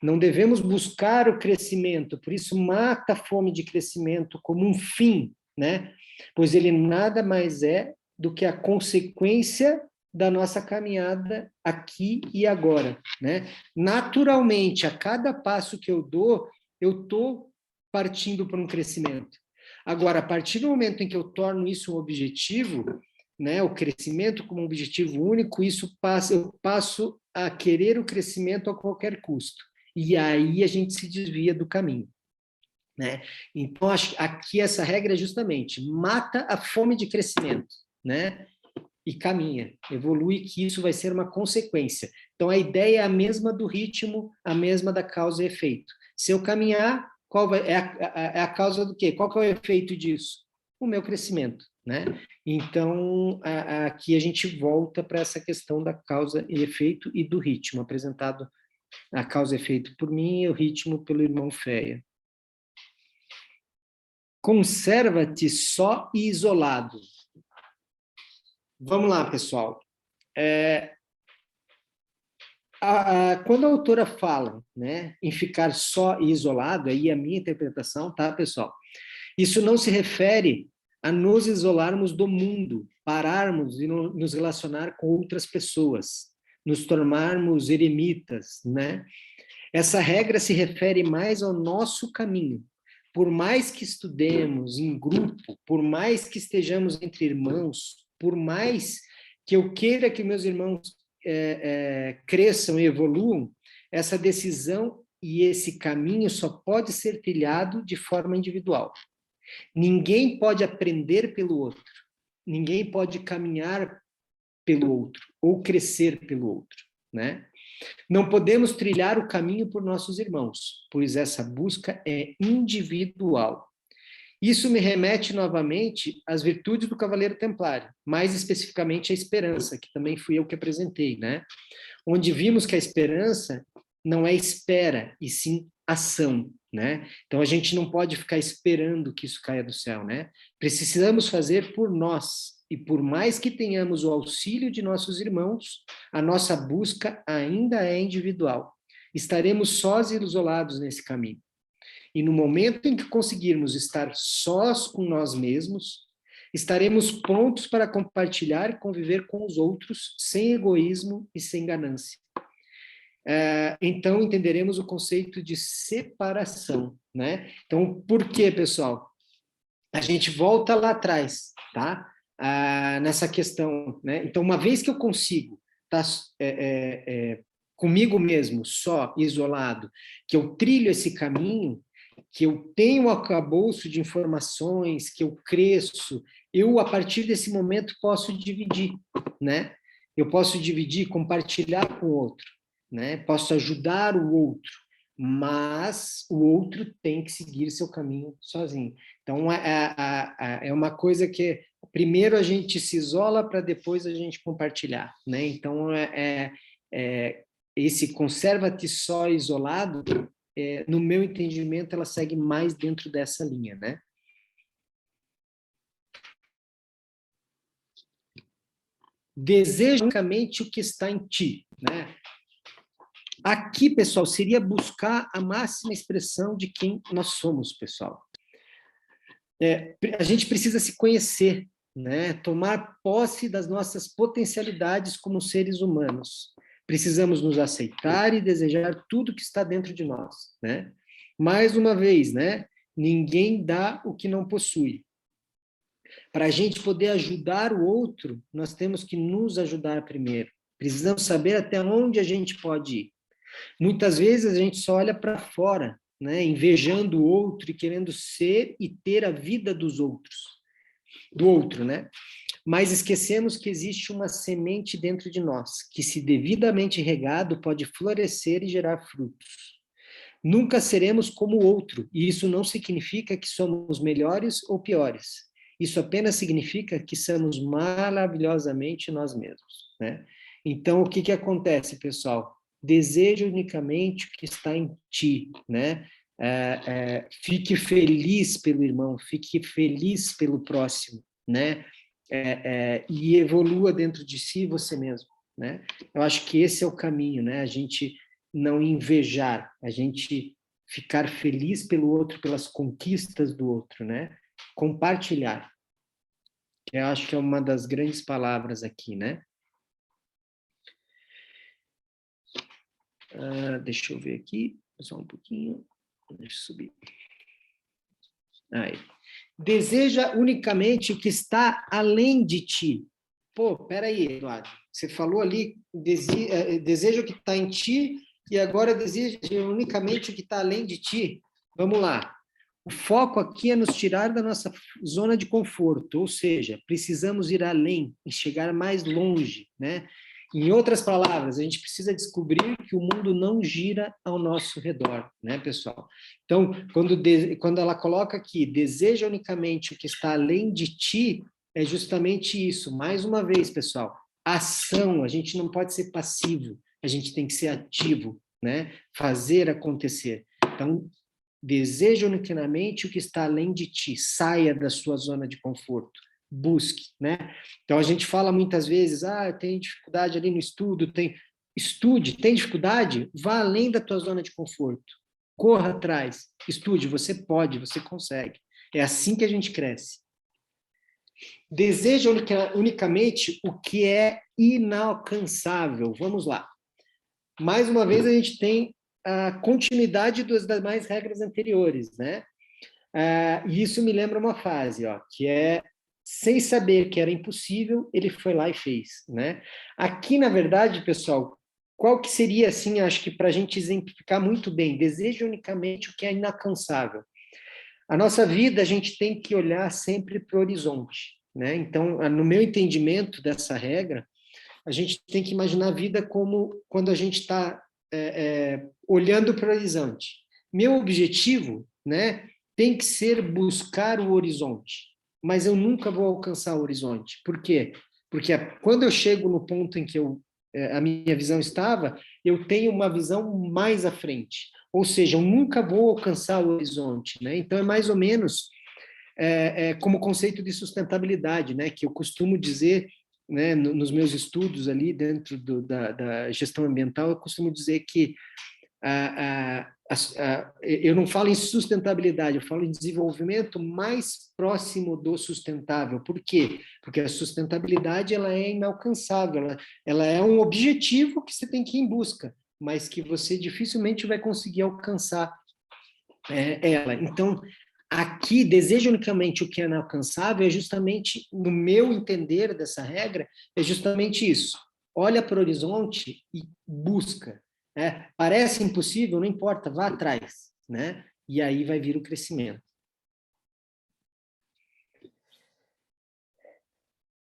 Não devemos buscar o crescimento, por isso mata a fome de crescimento como um fim, né? Pois ele nada mais é do que a consequência da nossa caminhada aqui e agora, né? Naturalmente, a cada passo que eu dou, eu estou partindo para um crescimento. Agora, a partir do momento em que eu torno isso um objetivo, né, o crescimento como um objetivo único, eu passo a querer o crescimento a qualquer custo. E aí a gente se desvia do caminho, né? Então, aqui essa regra é justamente mata a fome de crescimento, né? E caminha, evolui, que isso vai ser uma consequência. Então, a ideia é a mesma do ritmo, a mesma da causa e efeito. Se eu caminhar, é a causa do quê? Qual que é o efeito disso? O meu crescimento, né? Então, aqui a gente volta para essa questão da causa e efeito e do ritmo, apresentado a causa e efeito por mim e o ritmo pelo irmão Feia. Conserva-te só e isolado. Vamos lá, pessoal. Quando a autora fala, né, em ficar só e isolado, aí é a minha interpretação, tá, pessoal? Isso não se refere a nos isolarmos do mundo, pararmos e nos relacionar com outras pessoas, nos tornarmos eremitas, né? Essa regra se refere mais ao nosso caminho. Por mais que estudemos em grupo, por mais que estejamos entre irmãos, por mais que eu queira que meus irmãos cresçam e evoluam, essa decisão e esse caminho só pode ser trilhado de forma individual. Ninguém pode aprender pelo outro, ninguém pode caminhar pelo outro ou crescer pelo outro, né? Não podemos trilhar o caminho por nossos irmãos, pois essa busca é individual. Isso me remete novamente às virtudes do Cavaleiro Templário, mais especificamente a esperança, que também fui eu que apresentei, né? Onde vimos que a esperança não é espera, e sim ação, né? Então a gente não pode ficar esperando que isso caia do céu, né? Precisamos fazer por nós, e por mais que tenhamos o auxílio de nossos irmãos, a nossa busca ainda é individual. Estaremos sós e isolados nesse caminho. E no momento em que conseguirmos estar sós com nós mesmos, estaremos prontos para compartilhar e conviver com os outros sem egoísmo e sem ganância. Então, entenderemos o conceito de separação, né? Então, por quê, pessoal? A gente volta lá atrás, tá? Nessa questão, né? Então, uma vez que eu consigo estar comigo mesmo, só, isolado, que eu trilho esse caminho, que eu tenho um arcabouço de informações, que eu cresço, eu, a partir desse momento, posso dividir, né? Eu posso dividir, compartilhar com o outro, né? Posso ajudar o outro, mas o outro tem que seguir seu caminho sozinho. Então, é uma coisa que primeiro a gente se isola para depois a gente compartilhar, né? Então, esse conserva-te só isolado, no meu entendimento, ela segue mais dentro dessa linha, né? Deseja unicamente o que está em ti, né? Aqui, pessoal, seria buscar a máxima expressão de quem nós somos, pessoal. A gente precisa se conhecer, né? Tomar posse das nossas potencialidades como seres humanos. Precisamos nos aceitar e desejar tudo que está dentro de nós, né? Mais uma vez, né? Ninguém dá o que não possui. Para a gente poder ajudar o outro, nós temos que nos ajudar primeiro. Precisamos saber até onde a gente pode ir. Muitas vezes a gente só olha para fora, né? Invejando o outro e querendo ser e ter a vida do outro, né? Mas esquecemos que existe uma semente dentro de nós, que se devidamente regado pode florescer e gerar frutos. Nunca seremos como o outro, e isso não significa que somos melhores ou piores. Isso apenas significa que somos maravilhosamente nós mesmos, né? Então, o que acontece, pessoal? Deseja unicamente o que está em ti, né? Fique feliz pelo irmão, fique feliz pelo próximo, né? E evolua dentro de si você mesmo, né? Eu acho que esse é o caminho, né? A gente não invejar, a gente ficar feliz pelo outro, pelas conquistas do outro, né? Compartilhar. Eu acho que é uma das grandes palavras aqui, né? Deixa eu ver aqui, só um pouquinho. Deixa eu subir. Aí. Deseja unicamente o que está além de ti. Pô, peraí, Eduardo. Você falou ali, deseja o que está em ti e agora deseja unicamente o que está além de ti. Vamos lá. O foco aqui é nos tirar da nossa zona de conforto, ou seja, precisamos ir além e chegar mais longe, né? Em outras palavras, a gente precisa descobrir que o mundo não gira ao nosso redor, né, pessoal? Então, quando ela coloca aqui, deseja unicamente o que está além de ti, é justamente isso. Mais uma vez, pessoal, ação, a gente não pode ser passivo, a gente tem que ser ativo, né? Fazer acontecer. Então, deseja unicamente o que está além de ti, saia da sua zona de conforto. Busque, né? Então a gente fala muitas vezes, eu tenho dificuldade ali no estudo, estude, tem dificuldade? Vá além da tua zona de conforto. Corra atrás, estude, você pode, você consegue. É assim que a gente cresce. Deseja unicamente o que é inalcançável. Vamos lá. Mais uma vez a gente tem a continuidade das demais regras anteriores, né? E isso me lembra uma frase, que é sem saber que era impossível, ele foi lá e fez, né? Aqui, na verdade, pessoal, qual que seria, assim, acho que para a gente exemplificar muito bem, deseja unicamente o que é inalcançável. A nossa vida, a gente tem que olhar sempre para o horizonte, né? Então, no meu entendimento dessa regra, a gente tem que imaginar a vida como quando a gente está olhando para o horizonte. Meu objetivo, né, tem que ser buscar o horizonte, mas eu nunca vou alcançar o horizonte. Por quê? Porque quando eu chego no ponto em que a minha visão estava, eu tenho uma visão mais à frente. Ou seja, eu nunca vou alcançar o horizonte, né? Então, é mais ou menos como conceito de sustentabilidade, né, que eu costumo dizer, né, nos meus estudos ali dentro da gestão ambiental, eu costumo dizer que eu não falo em sustentabilidade, eu falo em desenvolvimento mais próximo do sustentável. Por quê? Porque a sustentabilidade ela é inalcançável, ela é um objetivo que você tem que ir em busca, mas que você dificilmente vai conseguir alcançar ela. Então, aqui, deseja unicamente o que é inalcançável é justamente, no meu entender dessa regra, é justamente isso. Olha para o horizonte e busca. Parece impossível, não importa, vá atrás, né? E aí vai vir o crescimento.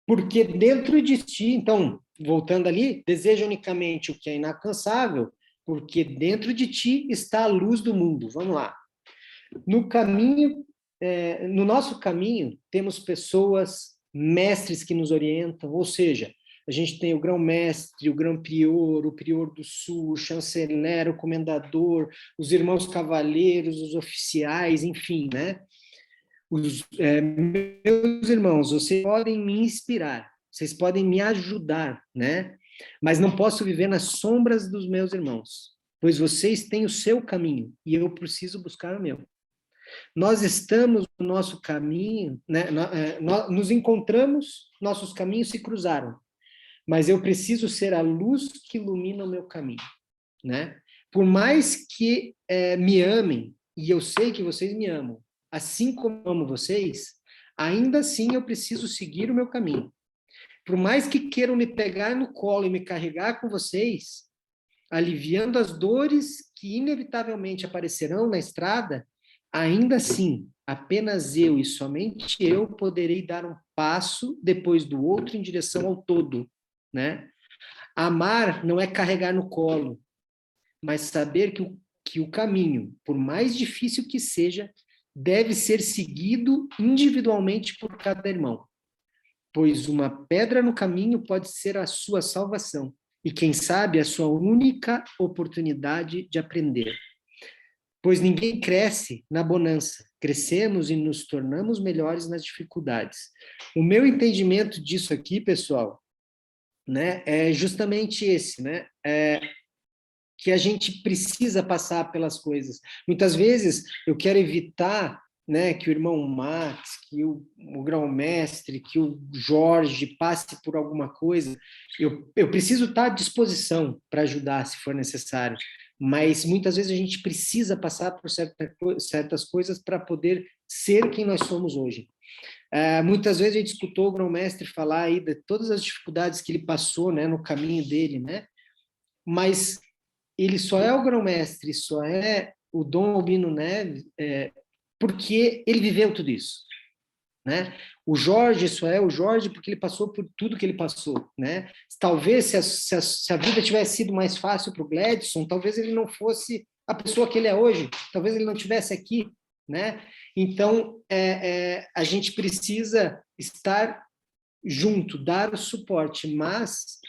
Porque dentro de ti, então, voltando ali, deseja unicamente o que é inalcançável, porque dentro de ti está a luz do mundo. Vamos lá. No caminho, no nosso caminho, temos pessoas mestres que nos orientam, ou seja, a gente tem o grão-mestre, o grão-prior, o prior do sul, o chanceler, o comendador, os irmãos cavaleiros, os oficiais, enfim, né? Meus irmãos, vocês podem me inspirar, vocês podem me ajudar, né? Mas não posso viver nas sombras dos meus irmãos, pois vocês têm o seu caminho e eu preciso buscar o meu. Nós estamos no nosso caminho, né? Nós nos encontramos, nossos caminhos se cruzaram, mas eu preciso ser a luz que ilumina o meu caminho, né? Por mais que me amem, e eu sei que vocês me amam, assim como amo vocês, ainda assim eu preciso seguir o meu caminho. Por mais que queiram me pegar no colo e me carregar com vocês, aliviando as dores que inevitavelmente aparecerão na estrada, ainda assim, apenas eu e somente eu poderei dar um passo depois do outro em direção ao todo, né? Amar não é carregar no colo, mas saber que o caminho, por mais difícil que seja, deve ser seguido individualmente por cada irmão, pois uma pedra no caminho pode ser a sua salvação e, quem sabe, a sua única oportunidade de aprender. Pois ninguém cresce na bonança, crescemos e nos tornamos melhores nas dificuldades. O meu entendimento disso aqui, pessoal, né, é justamente esse, né? Que a gente precisa passar pelas coisas. Muitas vezes eu quero evitar, né, que o irmão Max, que o grão-mestre, que o Jorge passe por alguma coisa. Eu preciso estar à disposição para ajudar, se for necessário, mas muitas vezes a gente precisa passar por certas coisas para poder ser quem nós somos hoje. Muitas vezes a gente escutou o grão-mestre falar aí de todas as dificuldades que ele passou, né, no caminho dele, né? Mas ele só é o grão-mestre, só é o Dom Albino Neves, porque ele viveu tudo isso, né? O Jorge só é o Jorge porque ele passou por tudo que ele passou, né? Talvez se a vida tivesse sido mais fácil para o Gladson, talvez ele não fosse a pessoa que ele é hoje, talvez ele não estivesse aqui, né? Então, a gente precisa estar junto, dar o suporte, mas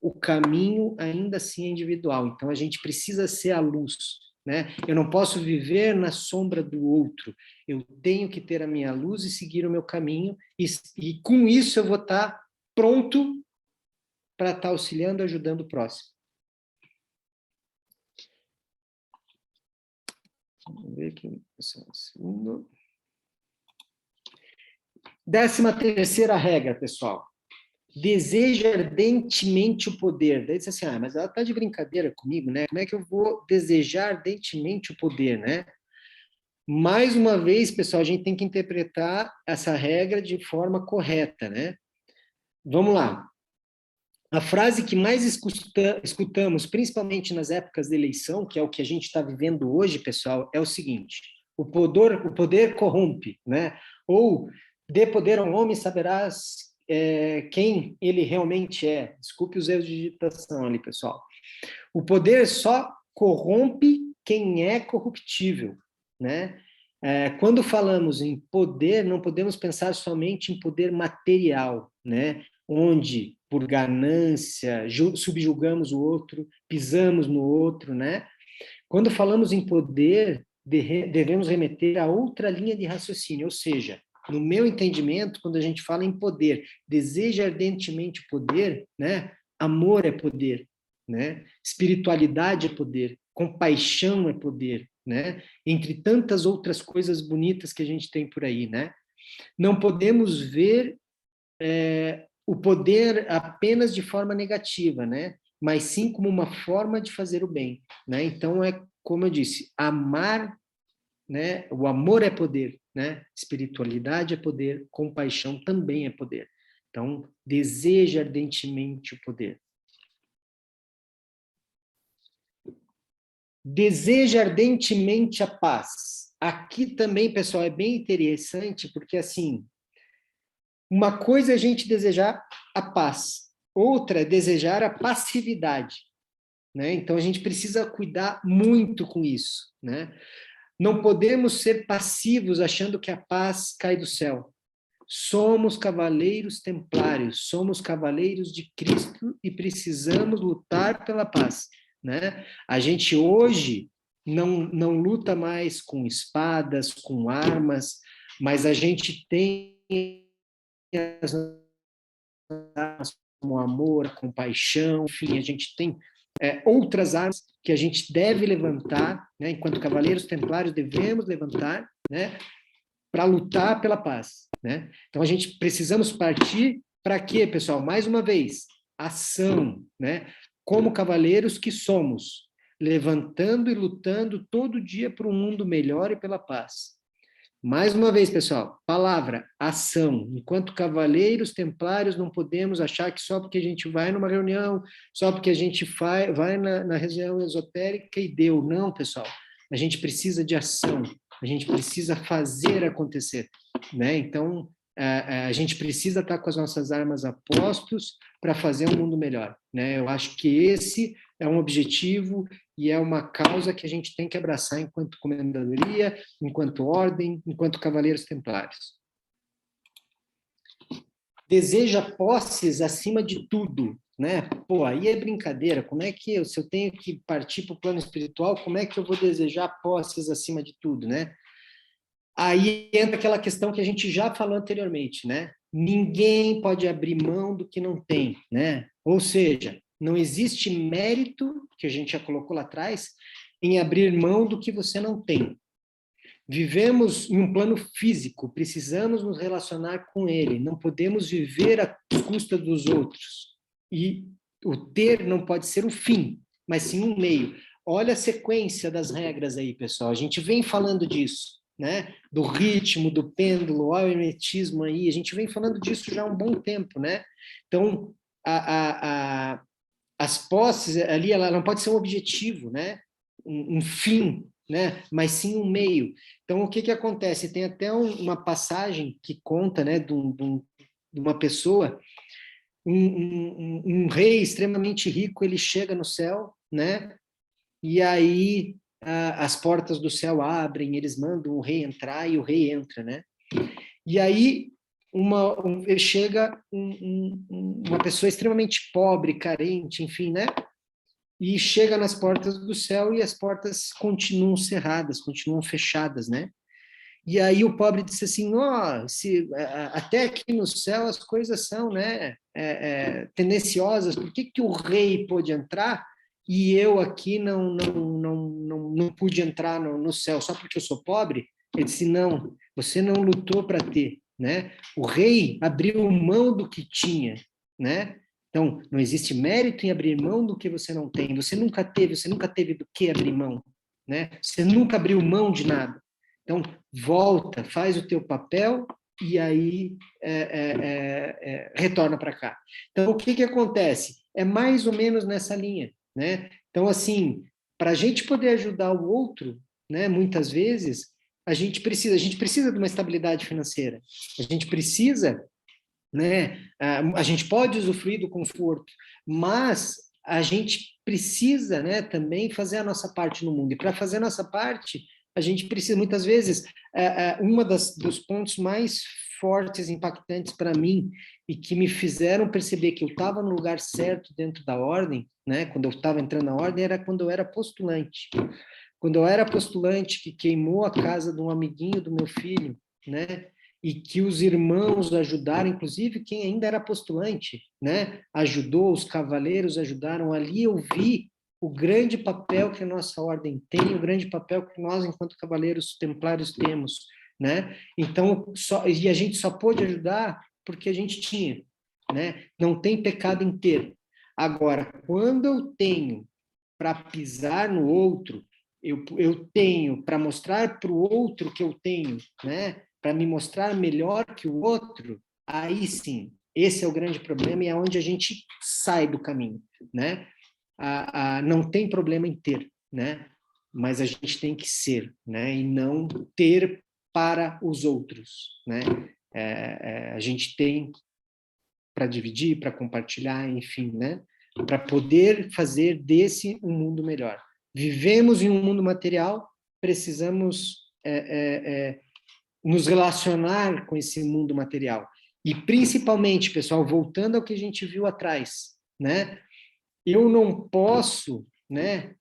o caminho ainda assim é individual. Então, a gente precisa ser a luz, né? Eu não posso viver na sombra do outro. Eu tenho que ter a minha luz e seguir o meu caminho, e com isso eu vou estar pronto para estar auxiliando, ajudando o próximo. Vamos ver aqui, só um segundo. 13ª regra, pessoal. Deseja ardentemente o poder. Daí diz assim, mas ela está de brincadeira comigo, né? Como é que eu vou desejar ardentemente o poder, né? Mais uma vez, pessoal, a gente tem que interpretar essa regra de forma correta, né? Vamos lá. A frase que mais escutamos, principalmente nas épocas de eleição, que é o que a gente está vivendo hoje, pessoal, é o seguinte: o poder corrompe, né? Ou dê poder ao homem, saberás quem ele realmente é. Desculpe os erros de digitação ali, pessoal. O poder só corrompe quem é corruptível, né? Quando falamos em poder, não podemos pensar somente em poder material, né? Onde, por ganância, subjugamos o outro, pisamos no outro, né? Quando falamos em poder, devemos remeter a outra linha de raciocínio, ou seja, no meu entendimento, quando a gente fala em poder, deseja ardentemente o poder, né? Amor é poder, né? Espiritualidade é poder, compaixão é poder, né? Entre tantas outras coisas bonitas que a gente tem por aí, né? Não podemos ver o poder apenas de forma negativa, né? Mas sim como uma forma de fazer o bem, né? Então, como eu disse, amar, né? O amor é poder, né? Espiritualidade é poder, compaixão também é poder. Então, deseja ardentemente o poder. Deseja ardentemente a paz. Aqui também, pessoal, é bem interessante, porque, assim, uma coisa é a gente desejar a paz, outra é desejar a passividade, né? Então, a gente precisa cuidar muito com isso, né? Não podemos ser passivos achando que a paz cai do céu. somos cavaleiros templários, somos cavaleiros de Cristo e precisamos lutar pela paz, né? A gente hoje não luta mais com espadas, com armas, mas a gente tem as armas como amor, compaixão, enfim, a gente tem outras armas que a gente deve levantar, né? Enquanto cavaleiros templários devemos levantar, né? Para lutar pela paz, né? Então a gente precisamos partir para quê, pessoal? Mais uma vez, ação, né? Como cavaleiros que somos, levantando e lutando todo dia por um mundo melhor e pela paz. Mais uma vez, pessoal, palavra, ação. Enquanto cavaleiros templários, não podemos achar que só porque a gente vai numa reunião, só porque a gente vai na reunião esotérica e deu. Não, pessoal. A gente precisa de ação. A gente precisa fazer acontecer, né? Então, a gente precisa estar com as nossas armas a postos para fazer um mundo melhor, né? Eu acho que esse é um objetivo e é uma causa que a gente tem que abraçar enquanto comendadoria, enquanto ordem, enquanto cavaleiros templários. Deseja posses acima de tudo, né? Pô, aí é brincadeira. Como é que se eu tenho que partir para o plano espiritual, como é que eu vou desejar posses acima de tudo, né? Aí entra aquela questão que a gente já falou anteriormente, né? Ninguém pode abrir mão do que não tem, né? Ou seja, não existe mérito, que a gente já colocou lá atrás, em abrir mão do que você não tem. Vivemos em um plano físico, precisamos nos relacionar com ele, não podemos viver à custa dos outros. E o ter não pode ser o fim, mas sim um meio. Olha a sequência das regras aí, pessoal. A gente vem falando disso, né? Do ritmo, do pêndulo, o hermetismo aí. A gente vem falando disso já há um bom tempo, né? Então, as posses ali, ela não pode ser um objetivo, né? Um fim, né? Mas sim um meio. Então, o que acontece? Tem até uma passagem que conta, né? De uma pessoa, um rei extremamente rico, ele chega no céu, né? E aí as portas do céu abrem, eles mandam o rei entrar e o rei entra, né? E aí chega uma pessoa extremamente pobre, carente, enfim, né? E chega nas portas do céu e as portas continuam cerradas, continuam fechadas, né? E aí o pobre disse assim, até aqui no céu as coisas são, né, tendenciosas, por que o rei pôde entrar e eu aqui não pude entrar no céu só porque eu sou pobre? Ele disse, não, você não lutou para ter, né? O rei abriu mão do que tinha, né? Então, não existe mérito em abrir mão do que você não tem. Você nunca teve do que abrir mão, né? Você nunca abriu mão de nada. Então, volta, faz o teu papel e aí retorna para cá. Então, o que acontece? É mais ou menos nessa linha, né? Então, assim, para a gente poder ajudar o outro, né, muitas vezes, a gente precisa de uma estabilidade financeira. A gente precisa, né? A gente pode usufruir do conforto, mas a gente precisa, né, também fazer a nossa parte no mundo. E para fazer a nossa parte, a gente precisa, muitas vezes, dos pontos mais fortes, impactantes para mim, e que me fizeram perceber que eu estava no lugar certo dentro da ordem, né, quando eu estava entrando na ordem, era quando eu era postulante. Quando eu era postulante que queimou a casa de um amiguinho do meu filho, né, e que os irmãos ajudaram, inclusive quem ainda era postulante, né, ajudou, os cavaleiros ajudaram, ali eu vi o grande papel que a nossa ordem tem, o grande papel que nós, enquanto cavaleiros templários, temos, né? Então, e a gente só pôde ajudar porque a gente tinha, né? Não tem pecado em ter. Agora, quando eu tenho para pisar no outro, eu tenho para mostrar para o outro que eu tenho, né? Para me mostrar melhor que o outro, aí sim, esse é o grande problema e é onde a gente sai do caminho, né? Não tem problema em ter, né? Mas a gente tem que ser, né? E não ter para os outros, né? A gente tem para dividir, para compartilhar, enfim, né? Para poder fazer desse um mundo melhor. Vivemos em um mundo material, precisamos nos relacionar com esse mundo material. E principalmente, pessoal, voltando ao que a gente viu atrás, né? Eu não posso, né,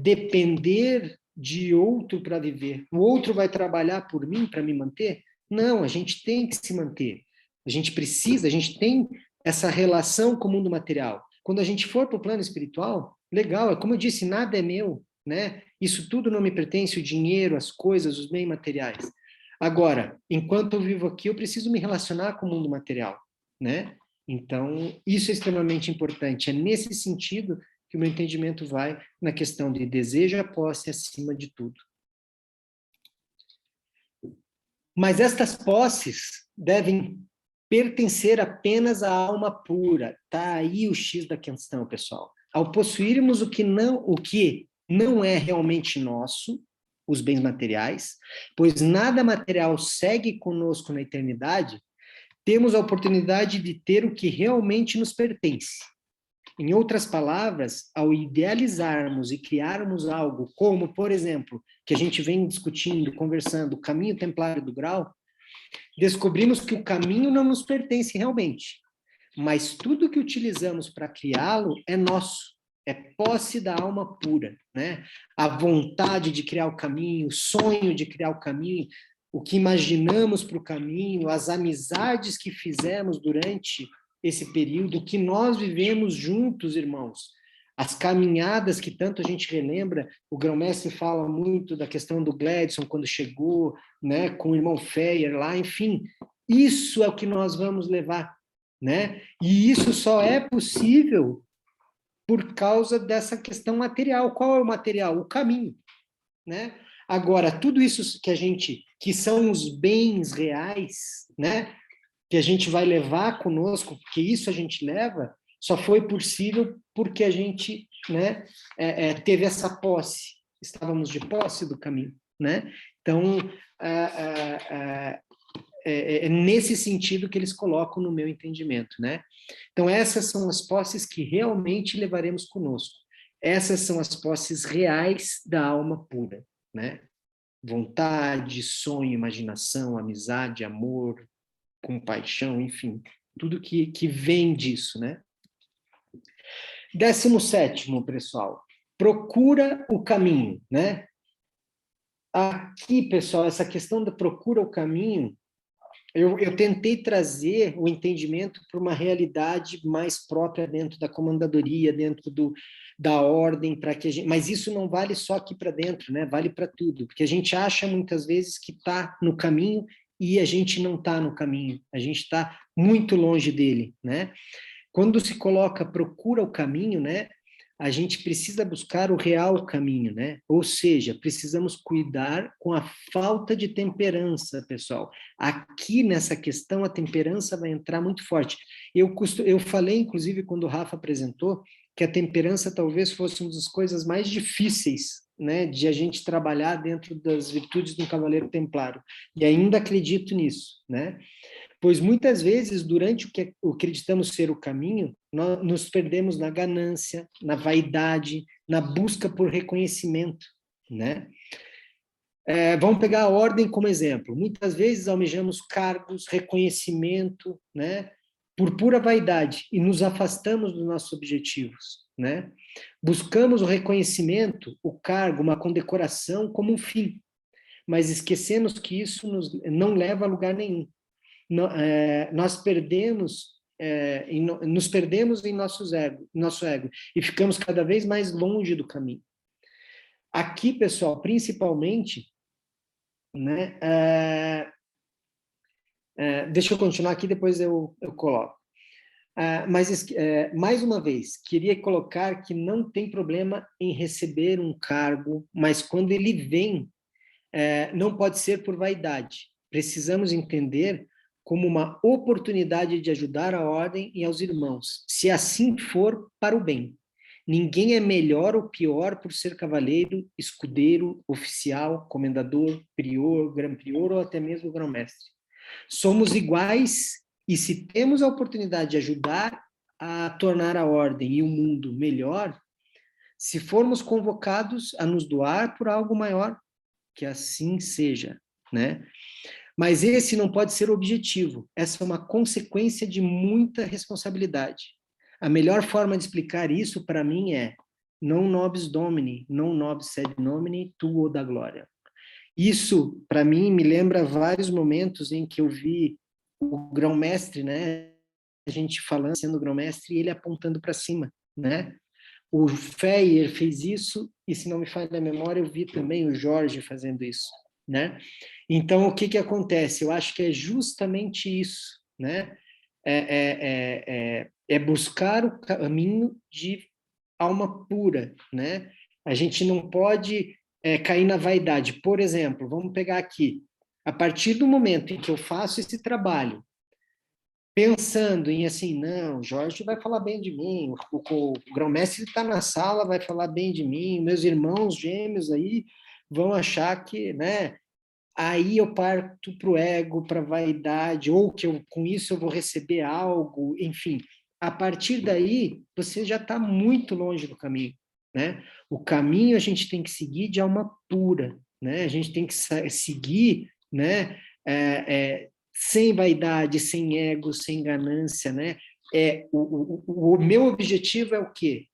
depender de outro para viver. O outro vai trabalhar por mim para me manter? Não, a gente tem que se manter. A gente precisa, a gente tem essa relação com o mundo material. Quando a gente for para o plano espiritual, legal, é como eu disse, nada é meu, né? Isso tudo não me pertence, o dinheiro, as coisas, os bens materiais. Agora, enquanto eu vivo aqui, eu preciso me relacionar com o mundo material, né? Então, isso é extremamente importante. É nesse sentido que o meu entendimento vai na questão de desejo e a posse acima de tudo. Mas estas posses devem pertencer apenas à alma pura. Tá aí o X da questão, pessoal. Ao possuirmos o que não é realmente nosso, os bens materiais, pois nada material segue conosco na eternidade, temos a oportunidade de ter o que realmente nos pertence. Em outras palavras, ao idealizarmos e criarmos algo como, por exemplo, que a gente vem discutindo, conversando, o caminho templário do grau, descobrimos que o caminho não nos pertence realmente, mas tudo que utilizamos para criá-lo é nosso, é posse da alma pura, né? A vontade de criar o caminho, o sonho de criar o caminho, o que imaginamos para o caminho, as amizades que fizemos durante esse período, o que nós vivemos juntos, irmãos, as caminhadas que tanto a gente relembra, o grão-mestre fala muito da questão do Gladson, quando chegou, né, com o irmão Feyer lá, enfim, isso é o que nós vamos levar, né? E isso só é possível por causa dessa questão material. Qual é o material? O caminho, né? Agora, tudo isso que são os bens reais, né, que a gente vai levar conosco, porque isso a gente leva, só foi possível porque a gente, né, teve essa posse, estávamos de posse do caminho, né? Então, é nesse sentido que eles colocam no meu entendimento, né? Então, essas são as posses que realmente levaremos conosco. Essas são as posses reais da alma pura, né? Vontade, sonho, imaginação, amizade, amor, compaixão, enfim, tudo que vem disso, né? 17º, pessoal, procura o caminho, né? Aqui, pessoal, essa questão da procura o caminho, eu tentei trazer o entendimento para uma realidade mais própria dentro da comandadoria, dentro da ordem, para que a gente, mas isso não vale só aqui para dentro, né? Vale para tudo, porque a gente acha muitas vezes que está no caminho e a gente não está no caminho, a gente está muito longe dele, né? Quando se coloca procura o caminho, né? A gente precisa buscar o real caminho, né? Ou seja, precisamos cuidar com a falta de temperança, pessoal. Aqui nessa questão a temperança vai entrar muito forte. Eu falei, inclusive, quando o Rafa apresentou, que a temperança talvez fosse uma das coisas mais difíceis, né, de a gente trabalhar dentro das virtudes do cavaleiro templário. E ainda acredito nisso, né? Pois muitas vezes, durante o que acreditamos ser o caminho, nós nos perdemos na ganância, na vaidade, na busca por reconhecimento, né? Vamos pegar a ordem como exemplo. Muitas vezes almejamos cargos, reconhecimento, né? Por pura vaidade, e nos afastamos dos nossos objetivos, né? Buscamos o reconhecimento, o cargo, uma condecoração como um fim, mas esquecemos que isso não leva a lugar nenhum. Nós nos perdemos em nosso ego e ficamos cada vez mais longe do caminho. Aqui, pessoal, principalmente, né, deixa eu continuar aqui, depois eu coloco. Mas, mais uma vez, queria colocar que não tem problema em receber um cargo, mas quando ele vem, não pode ser por vaidade. Precisamos entender como uma oportunidade de ajudar a ordem e aos irmãos, se assim for para o bem. Ninguém é melhor ou pior por ser cavaleiro, escudeiro, oficial, comendador, prior, grão-prior ou até mesmo grão-mestre. Somos iguais e se temos a oportunidade de ajudar a tornar a ordem e o mundo melhor, se formos convocados a nos doar por algo maior, que assim seja, né? Mas esse não pode ser o objetivo. Essa é uma consequência de muita responsabilidade. A melhor forma de explicar isso, para mim, é non nobis domini, non nobis sed nomini tuo da glória. Isso, para mim, me lembra vários momentos em que eu vi o grão-mestre, né? A gente falando, sendo grão-mestre, e ele apontando para cima, né? O Feyer fez isso, e se não me falha a memória, eu vi também o Jorge fazendo isso, né? Então, o que acontece? Eu acho que é justamente isso, né? É buscar o caminho de alma pura, né? A gente não pode cair na vaidade. Por exemplo, vamos pegar aqui, a partir do momento em que eu faço esse trabalho, pensando em assim, não, Jorge vai falar bem de mim, o grão-mestre está na sala, vai falar bem de mim, meus irmãos gêmeos aí vão achar que, né? Aí eu parto para o ego, para a vaidade, ou que com isso eu vou receber algo, enfim. A partir daí, você já está muito longe do caminho, né? O caminho a gente tem que seguir de alma pura, né? A gente tem que seguir, né? Sem vaidade, sem ego, sem ganância, né? O meu objetivo é o quê?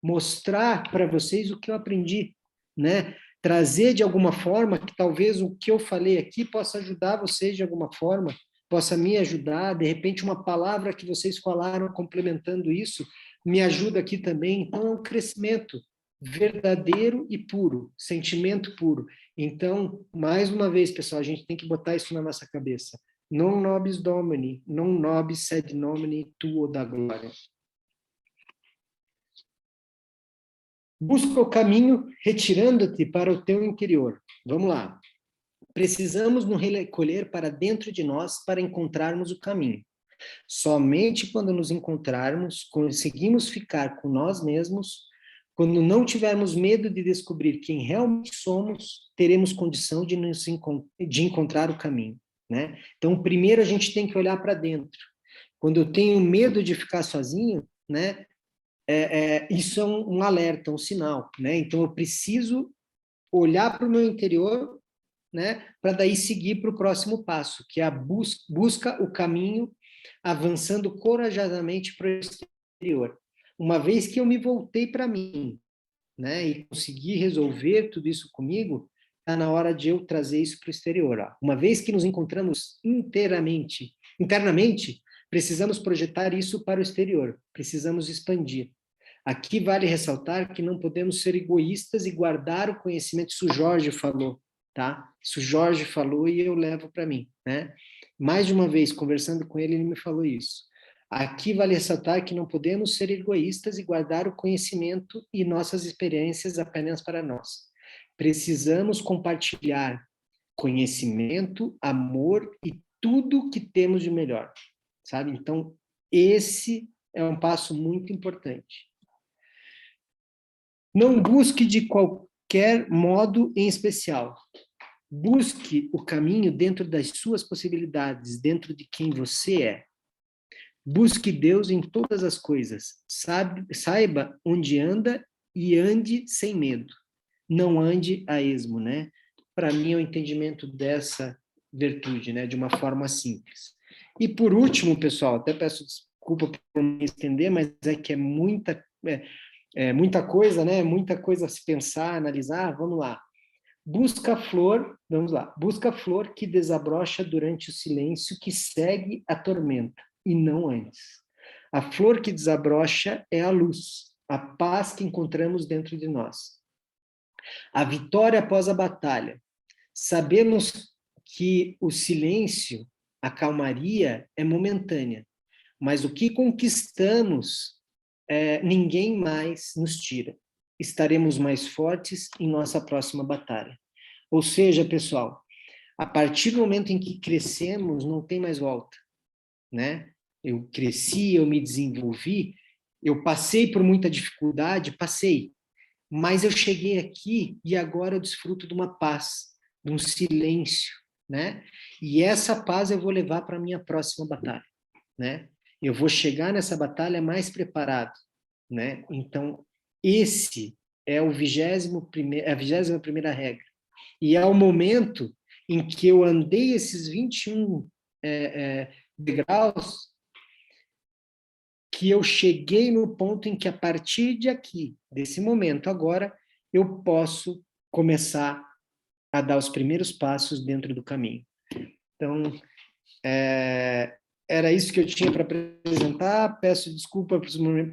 Mostrar para vocês o que eu aprendi, né? Trazer de alguma forma que talvez o que eu falei aqui possa ajudar vocês de alguma forma, possa me ajudar, de repente uma palavra que vocês falaram complementando isso, me ajuda aqui também. Então é um crescimento verdadeiro e puro, sentimento puro. Então, mais uma vez, pessoal, a gente tem que botar isso na nossa cabeça. Non nobis domini, non nobis sed nomini tuo da glória. Busca o caminho retirando-te para o teu interior. Vamos lá. Precisamos nos recolher para dentro de nós para encontrarmos o caminho. Somente quando nos encontrarmos, conseguimos ficar com nós mesmos, quando não tivermos medo de descobrir quem realmente somos, teremos condição de encontrar o caminho, né? Então, primeiro a gente tem que olhar para dentro. Quando eu tenho medo de ficar sozinho, né? Isso é um alerta, um sinal, né? Então, eu preciso olhar para o meu interior, né? Para daí seguir para o próximo passo, que é a busca o caminho, avançando corajosamente para o exterior. Uma vez que eu me voltei para mim, né? E consegui resolver tudo isso comigo, está na hora de eu trazer isso para o exterior. Ó. Uma vez que nos encontramos internamente, precisamos projetar isso para o exterior, precisamos expandir. Aqui vale ressaltar que não podemos ser egoístas e guardar o conhecimento. Isso o Jorge falou, tá? Isso o Jorge falou e eu levo para mim, né? Mais de uma vez, conversando com ele, ele me falou isso. Aqui vale ressaltar que não podemos ser egoístas e guardar o conhecimento e nossas experiências apenas para nós. Precisamos compartilhar conhecimento, amor e tudo que temos de melhor, sabe? Então, esse é um passo muito importante. Não busque de qualquer modo em especial. Busque o caminho dentro das suas possibilidades, dentro de quem você é. Busque Deus em todas as coisas. Saiba onde anda e ande sem medo. Não ande a esmo, né? Para mim é o entendimento dessa virtude, né? De uma forma simples. E por último, pessoal, até peço desculpa por me estender, mas é que é muita coisa, né? Muita coisa a se pensar, analisar. Vamos lá. Busca a flor, vamos lá. Busca a flor que desabrocha durante o silêncio que segue a tormenta, e não antes. A flor que desabrocha é a luz, a paz que encontramos dentro de nós. A vitória após a batalha. Sabemos que o silêncio, a calmaria é momentânea, mas o que conquistamos, ninguém mais nos tira. Estaremos mais fortes em nossa próxima batalha. Ou seja, pessoal, a partir do momento em que crescemos, não tem mais volta, né? Eu cresci, eu me desenvolvi, eu passei por muita dificuldade, mas eu cheguei aqui e agora eu desfruto de uma paz, de um silêncio, né? E essa paz eu vou levar para a minha próxima batalha, né? Eu vou chegar nessa batalha mais preparado, né? Então, esse é a 21ª regra. E é o momento em que eu andei esses 21 degraus, que eu cheguei no ponto em que, a partir de aqui, desse momento agora, eu posso começar a dar os primeiros passos dentro do caminho. Então, era isso que eu tinha para apresentar. Peço desculpa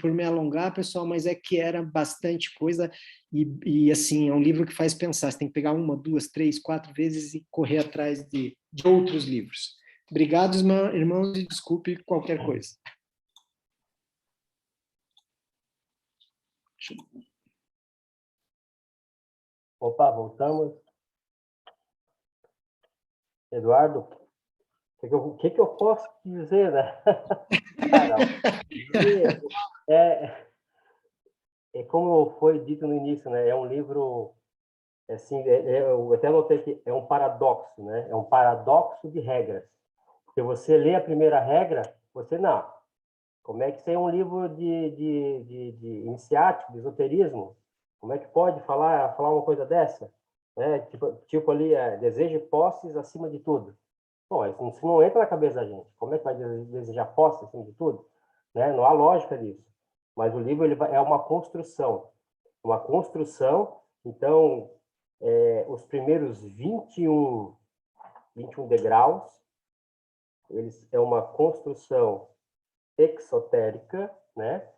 por me alongar, pessoal, mas é que era bastante coisa e assim, é um livro que faz pensar. Você tem que pegar 1, 2, 3, 4 vezes e correr atrás de outros livros. Obrigado, irmãos, e desculpe qualquer coisa. Opa, voltamos. Eduardo, o que eu posso te dizer, né? Cara, é como foi dito no início, né? É um livro, assim, eu até notei que é um paradoxo, né? É um paradoxo de regras. Porque você lê a primeira regra, você não. Como é que isso é um livro de iniciático, de esoterismo? Como é que pode falar uma coisa dessa? Tipo ali, deseje posses acima de tudo. Bom, isso não entra na cabeça da gente. Como é que vai desejar posse acima de tudo? Né? Não há lógica nisso. Mas o livro é uma construção. Uma construção, então, os primeiros 21 degraus, eles é uma construção exotérica, né?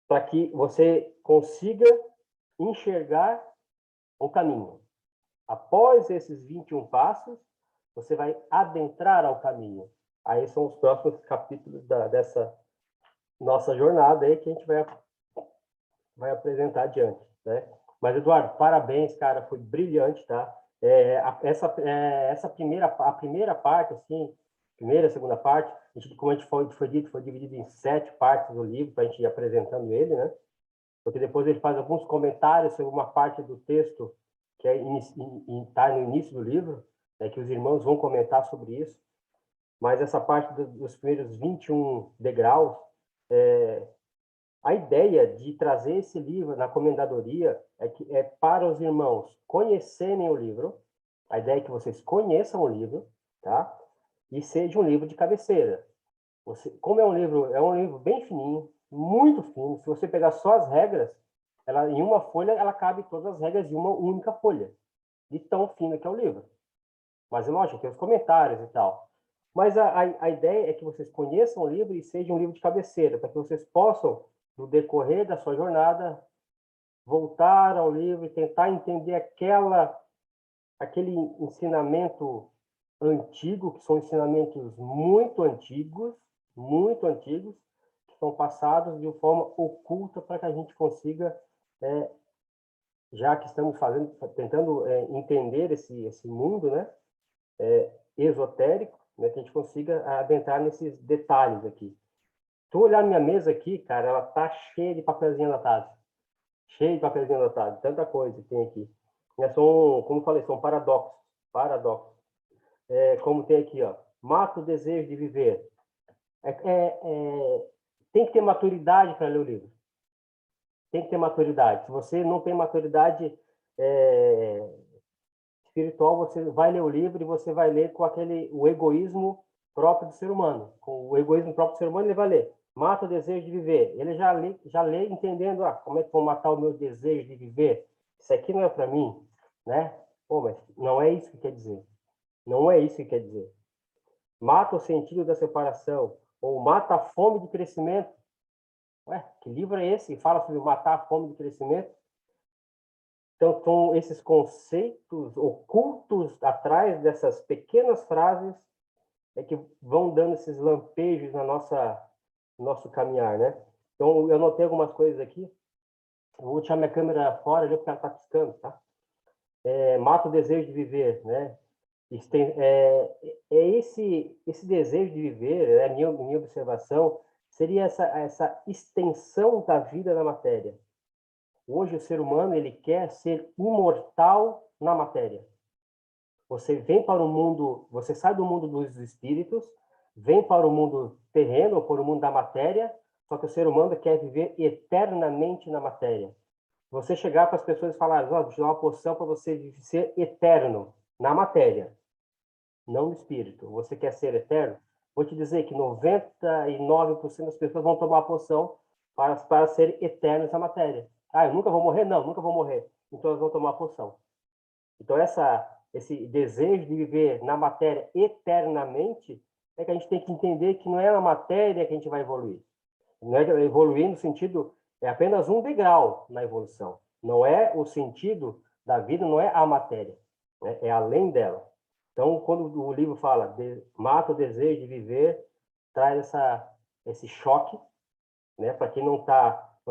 Para que você consiga enxergar um caminho. Após esses 21 passos, você vai adentrar ao caminho. Aí são os próximos capítulos dessa nossa jornada aí que a gente vai apresentar adiante, né? Mas, Eduardo, parabéns, cara, foi brilhante, tá? Essa primeira parte, assim, primeira, segunda parte, como a gente foi dito, foi dividido em 7 partes do livro, para a gente ir apresentando ele, né? Porque depois ele faz alguns comentários sobre uma parte do texto que está no início do livro, né, que os irmãos vão comentar sobre isso. Mas essa parte dos primeiros 21 degraus, a ideia de trazer esse livro na comendadoria é para os irmãos conhecerem o livro, a ideia é que vocês conheçam o livro, tá? E seja um livro de cabeceira. Como é um livro bem fininho, muito fino. Se você pegar só as regras, em uma folha, ela cabe todas as regras em uma única folha. De tão fino que é o livro. Mas é lógico, tem os comentários e tal. Mas a ideia é que vocês conheçam o livro e seja um livro de cabeceira, para que vocês possam, no decorrer da sua jornada, voltar ao livro e tentar entender aquele ensinamento antigo, que são ensinamentos muito antigos, que são passados de forma oculta para que a gente consiga, já que estamos tentando entender esse mundo, né, esotérico, né, que a gente consiga adentrar nesses detalhes aqui. Se tu olhar minha mesa aqui, cara, ela tá cheia de papelzinho anotado. Tanta coisa que tem aqui. Como eu falei, são paradoxos. Como tem aqui, ó, mata o desejo de viver. Tem que ter maturidade para ler o livro. Tem que ter maturidade. Se você não tem maturidade espiritual, você vai ler o livro e você vai ler com o egoísmo próprio do ser humano. Com o egoísmo próprio do ser humano, ele vai ler. Mata o desejo de viver. Ele já lê entendendo, como é que vou matar o meu desejo de viver? Isso aqui não é para mim, né? Pô, mas não é isso que quer dizer. Não é isso que quer dizer. Mata o sentido da separação, ou mata a fome de crescimento. Ué, que livro é esse que fala sobre matar a fome de crescimento? Então, são esses conceitos ocultos atrás dessas pequenas frases que vão dando esses lampejos no nosso caminhar, né? Então, eu notei algumas coisas aqui. Eu vou tirar minha câmera fora ali porque ela está piscando, tá? Mata o desejo de viver, né? Esse desejo de viver, a minha observação, seria essa extensão da vida na matéria. Hoje o ser humano ele quer ser imortal na matéria. Você vem para o mundo, você sai do mundo dos espíritos, vem para o mundo terreno, ou para o mundo da matéria, só que o ser humano quer viver eternamente na matéria. Você chegar para as pessoas e falar, vou te dar uma poção para você ser eterno. na matéria, não no espírito. Você quer ser eterno? Vou te dizer que 99% das pessoas vão tomar a poção para ser eternos na matéria. Ah, eu nunca vou morrer? Não, nunca vou morrer. Então elas vão tomar a poção. Então esse desejo de viver na matéria eternamente é que a gente tem que entender que não é na matéria que a gente vai evoluir. Não é evoluir no sentido, é apenas um degrau na evolução. Não é o sentido da vida, não é a matéria, né? É além dela. Então, quando o livro fala mata o desejo de viver, traz esse choque, né? Para quem não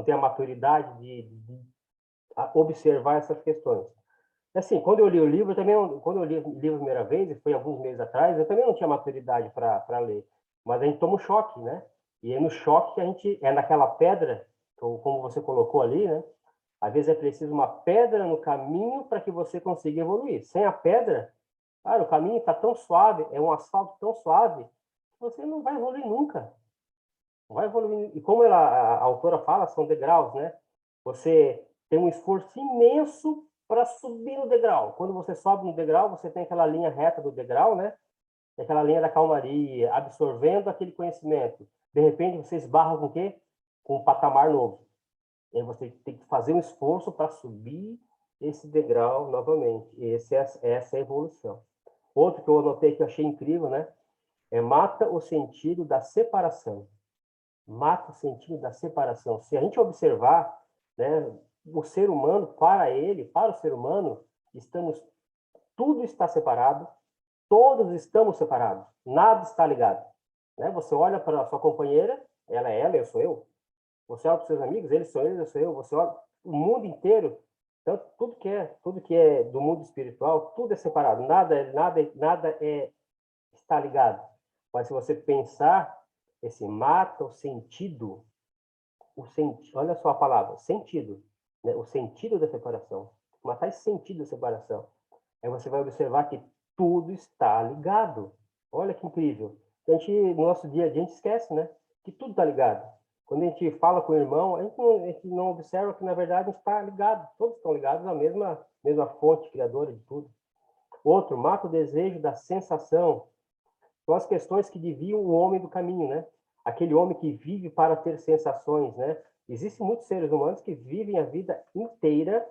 tem a maturidade de observar essas questões. Assim, quando eu li o livro, quando eu li o livro a primeira vez, foi alguns meses atrás, eu também não tinha maturidade para ler. Mas a gente toma um choque, né? E é no choque que a gente, é naquela pedra, como você colocou ali, né? Às vezes é preciso uma pedra no caminho para que você consiga evoluir. Sem a pedra, cara, o caminho está tão suave, é um asfalto tão suave, que você não vai evoluir nunca. Não vai evoluir. E como a autora fala, são degraus, né? Você tem um esforço imenso para subir no degrau. Quando você sobe no degrau, você tem aquela linha reta do degrau, né? Aquela linha da calmaria, absorvendo aquele conhecimento. De repente, você esbarra com o quê? Com um patamar novo. E aí você tem que fazer um esforço para subir esse degrau novamente. E essa é a evolução. Outro que eu anotei que eu achei incrível, né? Mata o sentido da separação. Mata o sentido da separação. Se a gente observar, né, o ser humano, para o ser humano, tudo está separado, todos estamos separados, nada está ligado. Né? Você olha para a sua companheira, ela é ela, eu sou eu. Você olha para os seus amigos, eles são eles, eu sou eu. Você olha o mundo inteiro, então tudo que é do mundo espiritual, tudo é separado, nada está ligado. Mas se você pensar, mata olha só a palavra, sentido, né? O sentido da separação. Matar esse sentido da separação. Aí você vai observar que tudo está ligado. Olha que incrível. No nosso dia a dia, a gente esquece, né? Que tudo está ligado. Quando a gente fala com o irmão, a gente não observa que, na verdade, a gente está ligado. Todos estão ligados à mesma fonte criadora de tudo. Outro, mata o desejo da sensação. São as questões que desviam o homem do caminho, né? Aquele homem que vive para ter sensações, né? Existem muitos seres humanos que vivem a vida inteira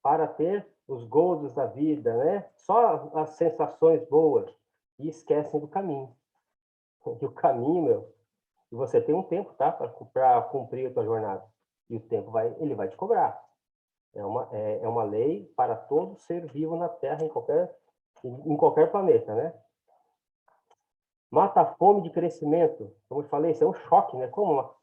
para ter os gozos da vida, né? Só as sensações boas e esquecem do caminho. E o caminho, meu, e você tem um tempo, tá? Para cumprir a tua jornada. E o tempo ele vai te cobrar. É uma lei para todo ser vivo na Terra, em qualquer planeta, né? Mata a fome de crescimento. Como eu falei, isso é um choque, né? Como uma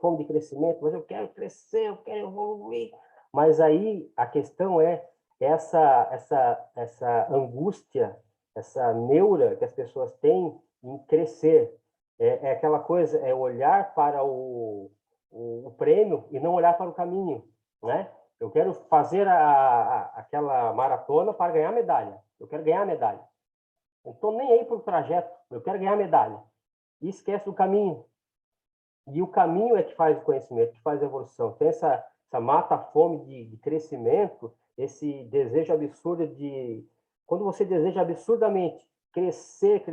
fome de crescimento, mas eu quero crescer, eu quero evoluir. Mas aí a questão é essa angústia, essa neura que as pessoas têm em crescer. É aquela coisa, é olhar para o prêmio e não olhar para o caminho, né? Eu quero fazer aquela maratona para ganhar medalha. Eu quero ganhar medalha. Eu não estou nem aí para o trajeto, eu quero ganhar medalha. E esquece do caminho. E o caminho é que faz o conhecimento, que faz a evolução. Tem essa mata a fome de crescimento, esse desejo absurdo de... Quando você deseja absurdamente crescer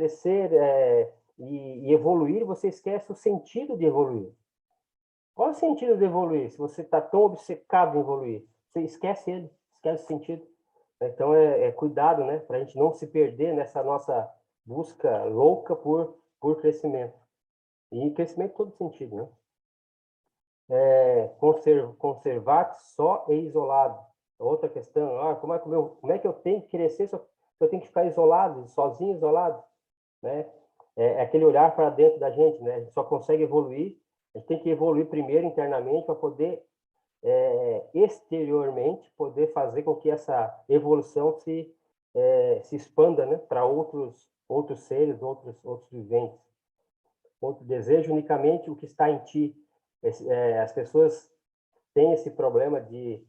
e evoluir, você esquece o sentido de evoluir. Qual é o sentido de evoluir? Se você está tão obcecado em evoluir, você esquece ele, esquece o sentido. Então, cuidado, né? Para a gente não se perder nessa nossa busca louca por crescimento. E crescimento em todo sentido, né? Conservar só e isolado. Outra questão, como é que eu tenho que crescer se eu tenho que ficar isolado, sozinho, isolado? Né? É aquele olhar para dentro da gente, né? A gente só consegue evoluir, a gente tem que evoluir primeiro internamente para poder exteriormente poder fazer com que essa evolução se expanda, né, para outros seres, outros viventes. Outro desejo unicamente o que está em ti. As pessoas têm esse problema de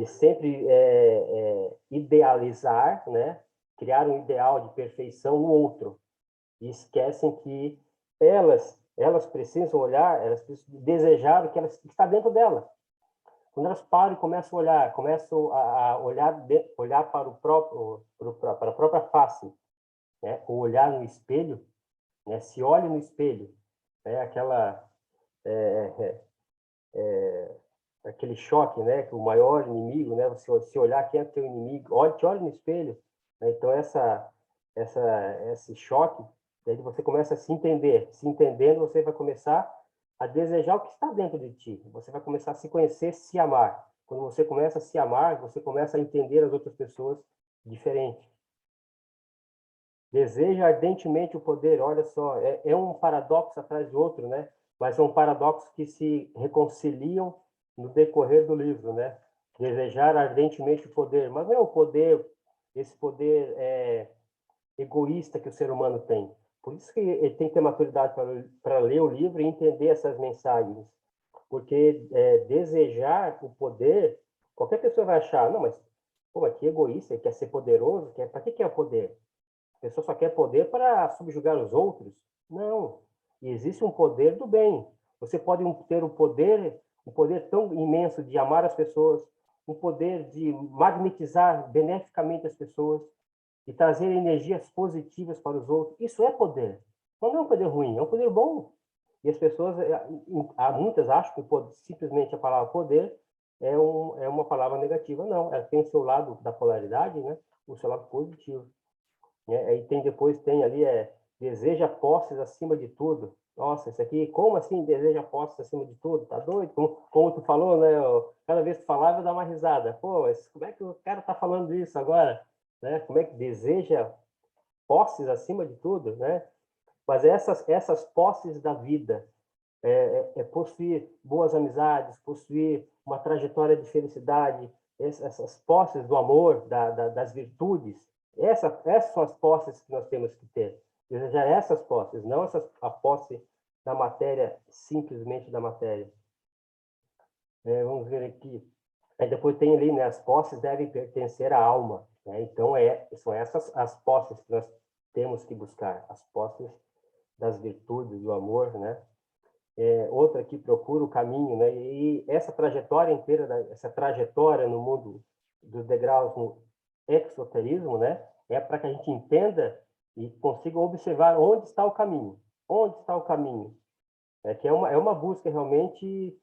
sempre idealizar, né, criar um ideal de perfeição no outro e esquecem que elas precisam olhar, elas precisam desejar o que está dentro dela. Quando elas param e começam a olhar, começam a olhar para para a própria face, né? Ou olhar no espelho, né? Se olha no espelho, né? Aquele choque, né? Que o maior inimigo, né? Você se olhar quem é teu inimigo, te olha no espelho, né? Então esse choque, daí você começa a se entender, se entendendo você vai começar a desejar o que está dentro de ti, você vai começar a se conhecer, se amar. Quando você começa a se amar, você começa a entender as outras pessoas diferente. Deseja ardentemente o poder, olha só, é um paradoxo atrás de outro, né? Mas é um paradoxo que se reconciliam no decorrer do livro, né? Desejar ardentemente o poder, mas não é o poder, esse poder egoísta que o ser humano tem. Por isso que ele tem que ter maturidade para ler o livro e entender essas mensagens. Porque desejar o poder, qualquer pessoa vai achar, não, mas pô, que egoísta, ele quer ser poderoso, para que é o poder? A pessoa só quer poder para subjugar os outros? Não. E existe um poder do bem. Você pode ter um poder tão imenso de amar as pessoas, um poder de magnetizar beneficamente as pessoas, de trazer energias positivas para os outros. Isso é poder. Não é um poder ruim, é um poder bom. E as pessoas, muitas acham que simplesmente a palavra poder é uma palavra negativa. Não, ela tem o seu lado da polaridade, né? O seu lado positivo. Aí tem ali, deseja posses acima de tudo. Nossa, isso aqui, como assim deseja posses acima de tudo? Tá doido? Como tu falou, né? Cada vez que tu falava, eu dava uma risada. Pô, mas como é que o cara tá falando isso agora? Né? Como é que deseja posses acima de tudo, né? Mas essas posses da vida, possuir boas amizades, possuir uma trajetória de felicidade, essas posses do amor, das virtudes, essas são as posses que nós temos que ter. Desejar essas posses, não a posse da matéria, simplesmente da matéria. Vamos ver aqui. Aí depois tem ali, né, as posses devem pertencer à alma. Né? Então, são essas as posses que nós temos que buscar, as posses das virtudes, do amor, né? Outra que procura o caminho, né? E essa trajetória inteira, essa trajetória no mundo dos degraus no exoterismo, né? É para que a gente entenda e consiga observar onde está o caminho. Onde está o caminho? Que é uma busca realmente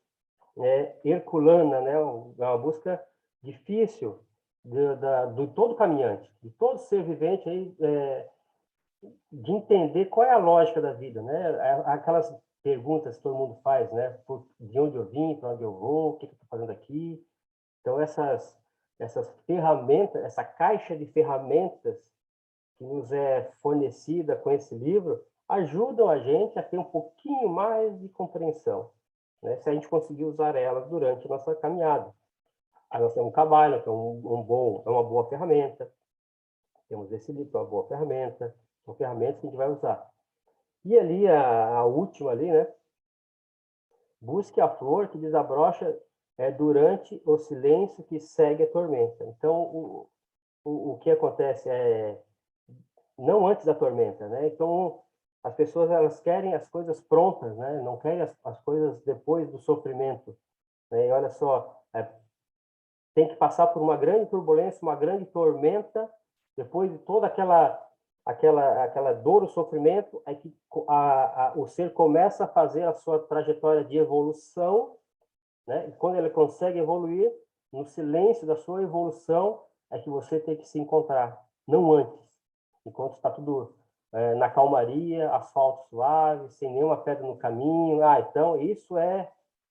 herculana, né? É uma busca difícil de todo caminhante, de todo ser vivente aí, de entender qual é a lógica da vida, né? Aquelas perguntas que todo mundo faz, né? De onde eu vim, para onde eu vou, o que eu estou fazendo aqui. Então, essas ferramentas, essa caixa de ferramentas que nos é fornecida com esse livro, ajudam a gente a ter um pouquinho mais de compreensão, né? Se a gente conseguir usar elas durante a nossa caminhada. Aí nós temos o Cabala, que é uma boa ferramenta. Temos esse livro, que é uma boa ferramenta. São ferramentas que a gente vai usar. E ali, a última ali, né? Busque a flor que desabrocha durante o silêncio que segue a tormenta. Então, o que acontece não antes da tormenta, né? Então, as pessoas elas querem as coisas prontas, né? Não querem as coisas depois do sofrimento. Né? E olha só, tem que passar por uma grande turbulência, uma grande tormenta, depois de toda aquela dor, o sofrimento, é que o ser começa a fazer a sua trajetória de evolução, né? E quando ele consegue evoluir, no silêncio da sua evolução, é que você tem que se encontrar, não antes, enquanto está tudo na calmaria, asfalto suave, sem nenhuma pedra no caminho. Então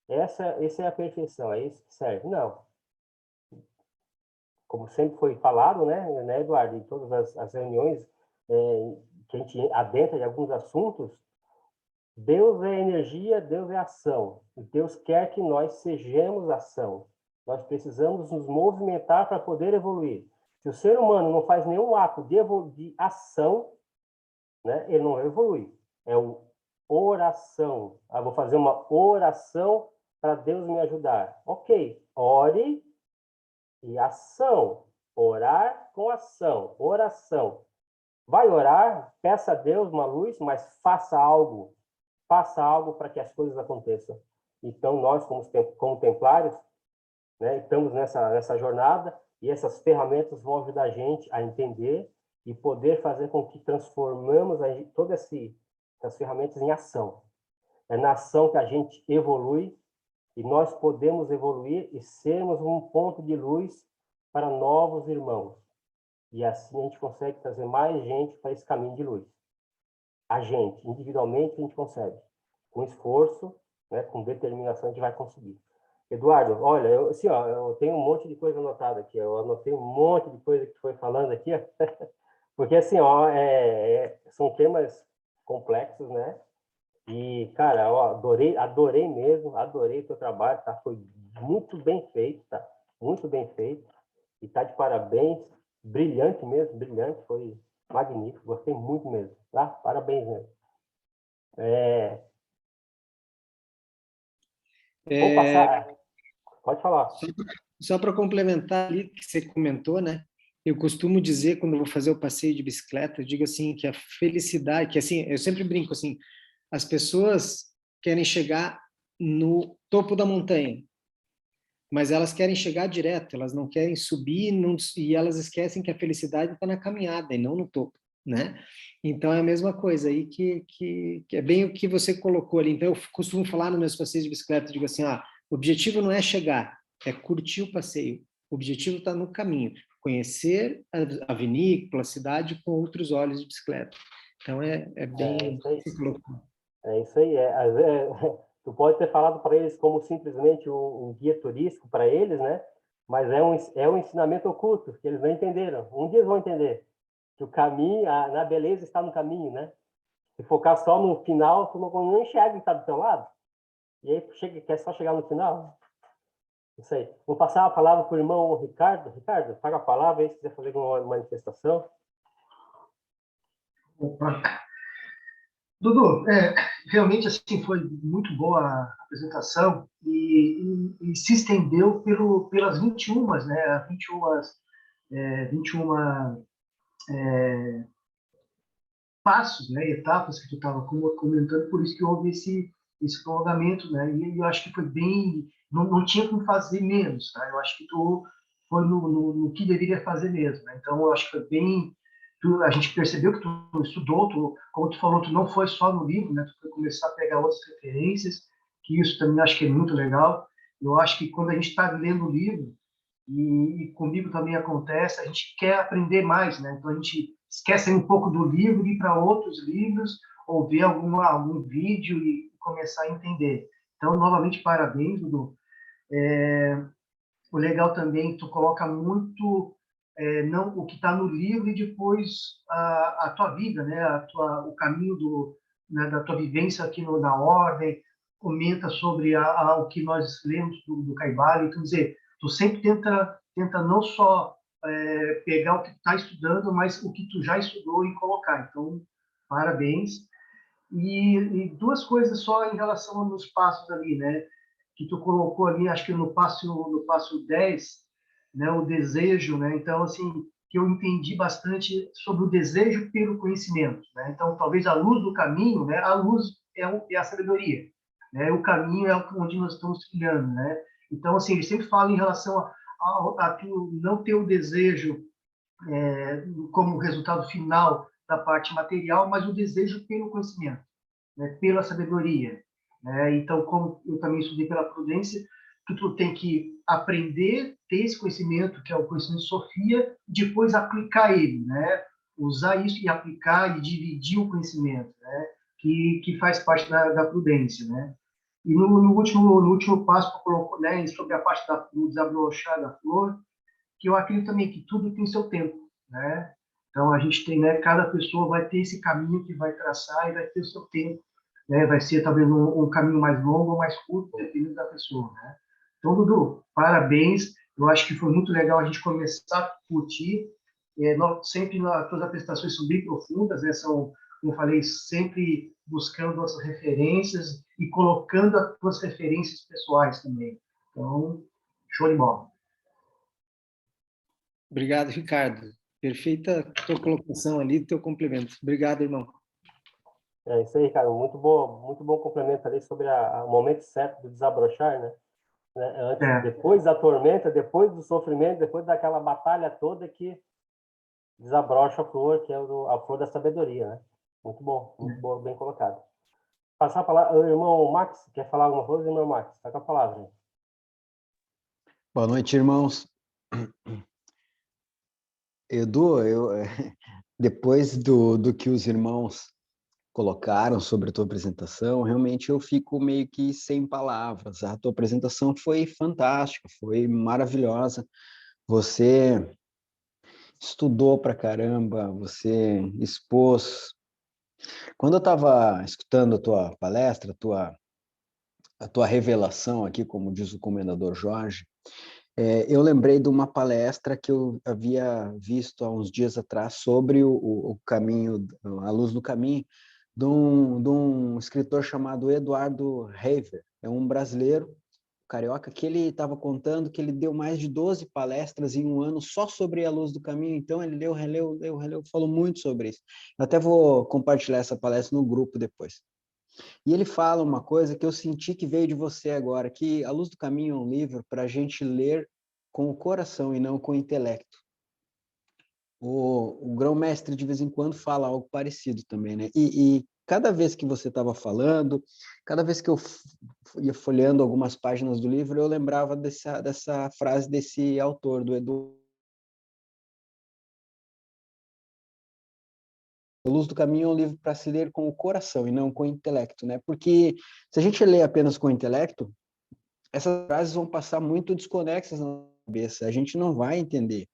essa é a perfeição, é isso que serve. Não. Como sempre foi falado, né, Eduardo, em todas as reuniões que a gente adentra em alguns assuntos, Deus é energia, Deus é ação. E Deus quer que nós sejamos ação. Nós precisamos nos movimentar para poder evoluir. Se o ser humano não faz nenhum ato de ação, né, ele não vai evoluir. É uma oração. Vou fazer uma oração para Deus me ajudar. Ok, ore e ação. Orar com ação. Oração. Vai orar, peça a Deus uma luz, mas faça algo. Faça algo para que as coisas aconteçam. Então, nós, como templários, né? Estamos nessa jornada e essas ferramentas vão ajudar a gente a entender e poder fazer com que transformamos todas essas ferramentas em ação. É na ação que a gente evolui e nós podemos evoluir e sermos um ponto de luz para novos irmãos. E assim a gente consegue trazer mais gente para esse caminho de luz. A gente, individualmente, a gente consegue. Com esforço, né, com determinação, a gente vai conseguir. Eduardo, olha, eu tenho um monte de coisa anotada aqui. Eu anotei um monte de coisa que tu foi falando aqui, porque assim, são temas complexos, né? E, cara, eu adorei mesmo, adorei o teu trabalho, tá? Foi muito bem feito, tá? Muito bem feito. E tá de parabéns, brilhante mesmo, brilhante, foi magnífico, gostei muito mesmo, tá? Parabéns mesmo. Vou passar... Pode falar. Só para complementar ali que você comentou, né? Eu costumo dizer, quando eu vou fazer o passeio de bicicleta, eu digo assim, que a felicidade, que assim, eu sempre brinco assim, as pessoas querem chegar no topo da montanha, mas elas querem chegar direto, elas não querem subir e elas esquecem que a felicidade está na caminhada e não no topo, né? Então é a mesma coisa aí que é bem o que você colocou ali. Então eu costumo falar nos meus passeios de bicicleta, eu digo assim, o objetivo não é chegar, é curtir o passeio. O objetivo está no caminho, conhecer a vinícola, a cidade com outros olhos de bicicleta. Então é bem o que você colocou. É isso aí. Tu pode ter falado para eles como simplesmente um guia turístico para eles, né? Mas é um ensinamento oculto que eles não entenderam. Um dia eles vão entender que o caminho, na beleza está no caminho, né? Se focar só no final, tu não enxerga o que está do teu lado. E aí quer só chegar no final. Isso aí. Vou passar a palavra para o irmão Ricardo. Ricardo, paga a palavra aí se quiser fazer uma manifestação. Opa. Dudu, realmente assim foi muito boa a apresentação e se estendeu pelas 21, né? 21 passos, né? Etapas que tu estava comentando, por isso que houve esse prolongamento, né? E eu acho que foi bem, não tinha como fazer menos, tá? Eu acho que tu foi no que deveria fazer mesmo, né? Então eu acho que foi bem. A gente percebeu que tu estudou, como tu falou, tu não foi só no livro, né? Tu foi começar a pegar outras referências, que isso também acho que é muito legal. Eu acho que quando a gente está lendo o livro, e comigo também acontece, a gente quer aprender mais, né? Então a gente esquece um pouco do livro e ir para outros livros, ou ver algum vídeo e começar a entender. Então, novamente, parabéns, Dudu. O legal também, tu coloca muito não o que está no livro e depois a tua vida, né? O caminho né, da tua vivência aqui na ordem, comenta sobre o que nós lemos do Caibali. Então, dizer, tu sempre tenta não só pegar o que tu está estudando, mas o que tu já estudou e colocar. Então, parabéns. E duas coisas só em relação aos passos ali, né? Que tu colocou ali, acho que no passo 10, né, o desejo, né? Então, assim, que eu entendi bastante sobre o desejo pelo conhecimento, né? Então, talvez a luz do caminho, né? A luz é a sabedoria, né? O caminho é onde nós estamos trilhando, né? Então, assim, ele sempre fala em relação a tu não ter o desejo como resultado final da parte material, mas o desejo pelo conhecimento, né? Pela sabedoria, né? Então, como eu também estudei pela prudência, tu tem que aprender, ter esse conhecimento, que é o conhecimento de Sofia, e depois aplicar ele, né? Usar isso e aplicar e dividir o conhecimento, né? Que faz parte da prudência, né? E no último passo que eu coloco, né, sobre a parte do desabrochar da flor, que eu acredito também que tudo tem seu tempo, né? Então a gente tem, né, cada pessoa vai ter esse caminho que vai traçar e vai ter o seu tempo, né? Vai ser talvez um caminho mais longo ou mais curto, dependendo da pessoa, né? Então, Dudu, parabéns. Eu acho que foi muito legal a gente começar a curtir. Sempre as tuas apresentações são bem profundas, né? São, como eu falei, sempre buscando nossas referências e colocando as tuas referências pessoais também. Então, show de bola. Obrigado, Ricardo. Perfeita tua colocação ali, teu complemento. Obrigado, irmão. É isso aí, cara. Muito bom complemento ali sobre o momento certo do desabrochar, né? né? Depois da tormenta, depois do sofrimento, depois daquela batalha toda que desabrocha a flor, que é a flor da sabedoria, né? Muito bom, bem colocado. Passar a palavra, o irmão Max, quer falar alguma coisa, irmão Max? Está com a palavra. Hein? Boa noite, irmãos. Edu, depois do que os irmãos colocaram sobre a tua apresentação, realmente eu fico meio que sem palavras. A tua apresentação foi fantástica, foi maravilhosa. Você estudou pra caramba, você expôs. Quando eu estava escutando a tua palestra, a tua revelação aqui, como diz o comendador Jorge, eu lembrei de uma palestra que eu havia visto há uns dias atrás sobre o caminho, a luz do caminho, de um escritor chamado Eduardo Haver. É um brasileiro, carioca, que ele estava contando que ele deu mais de 12 palestras em um ano só sobre a luz do caminho. Então, ele leu, releu, falou muito sobre isso. Eu até vou compartilhar essa palestra no grupo depois. E ele fala uma coisa que eu senti que veio de você agora, que A Luz do Caminho é um livro para a gente ler com o coração e não com o intelecto. O grão-mestre, de vez em quando, fala algo parecido também, né? E cada vez que você estava falando, cada vez que eu ia folheando algumas páginas do livro, eu lembrava dessa frase desse autor, do Edu. A Luz do Caminho é um livro para se ler com o coração e não com o intelecto, né? Porque se a gente lê apenas com o intelecto, essas frases vão passar muito desconexas na cabeça, a gente não vai entender,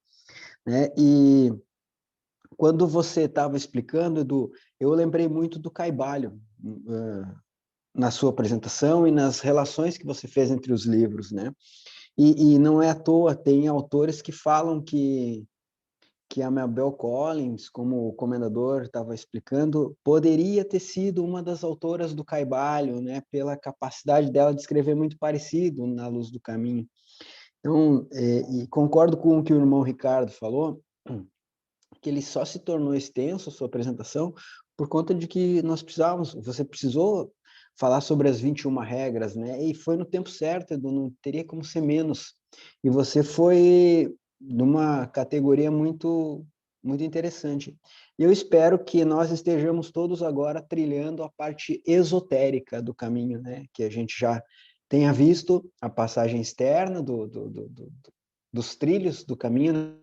né? E quando você estava explicando, Edu, eu lembrei muito do Caibalho, na sua apresentação e nas relações que você fez entre os livros, né? E não é à toa, tem autores que falam que a Mabel Collins, como o comendador estava explicando, poderia ter sido uma das autoras do Caibalho, né? Pela capacidade dela de escrever muito parecido na Luz do Caminho. Então, e concordo com o que o irmão Ricardo falou, que ele só se tornou extenso a sua apresentação por conta de que você precisou falar sobre as 21 regras, né? E foi no tempo certo, Edu, não teria como ser menos. E você foi numa categoria muito interessante. E eu espero que nós estejamos todos agora trilhando a parte esotérica do caminho, né? Que a gente já tenha visto a passagem externa dos trilhos do caminho,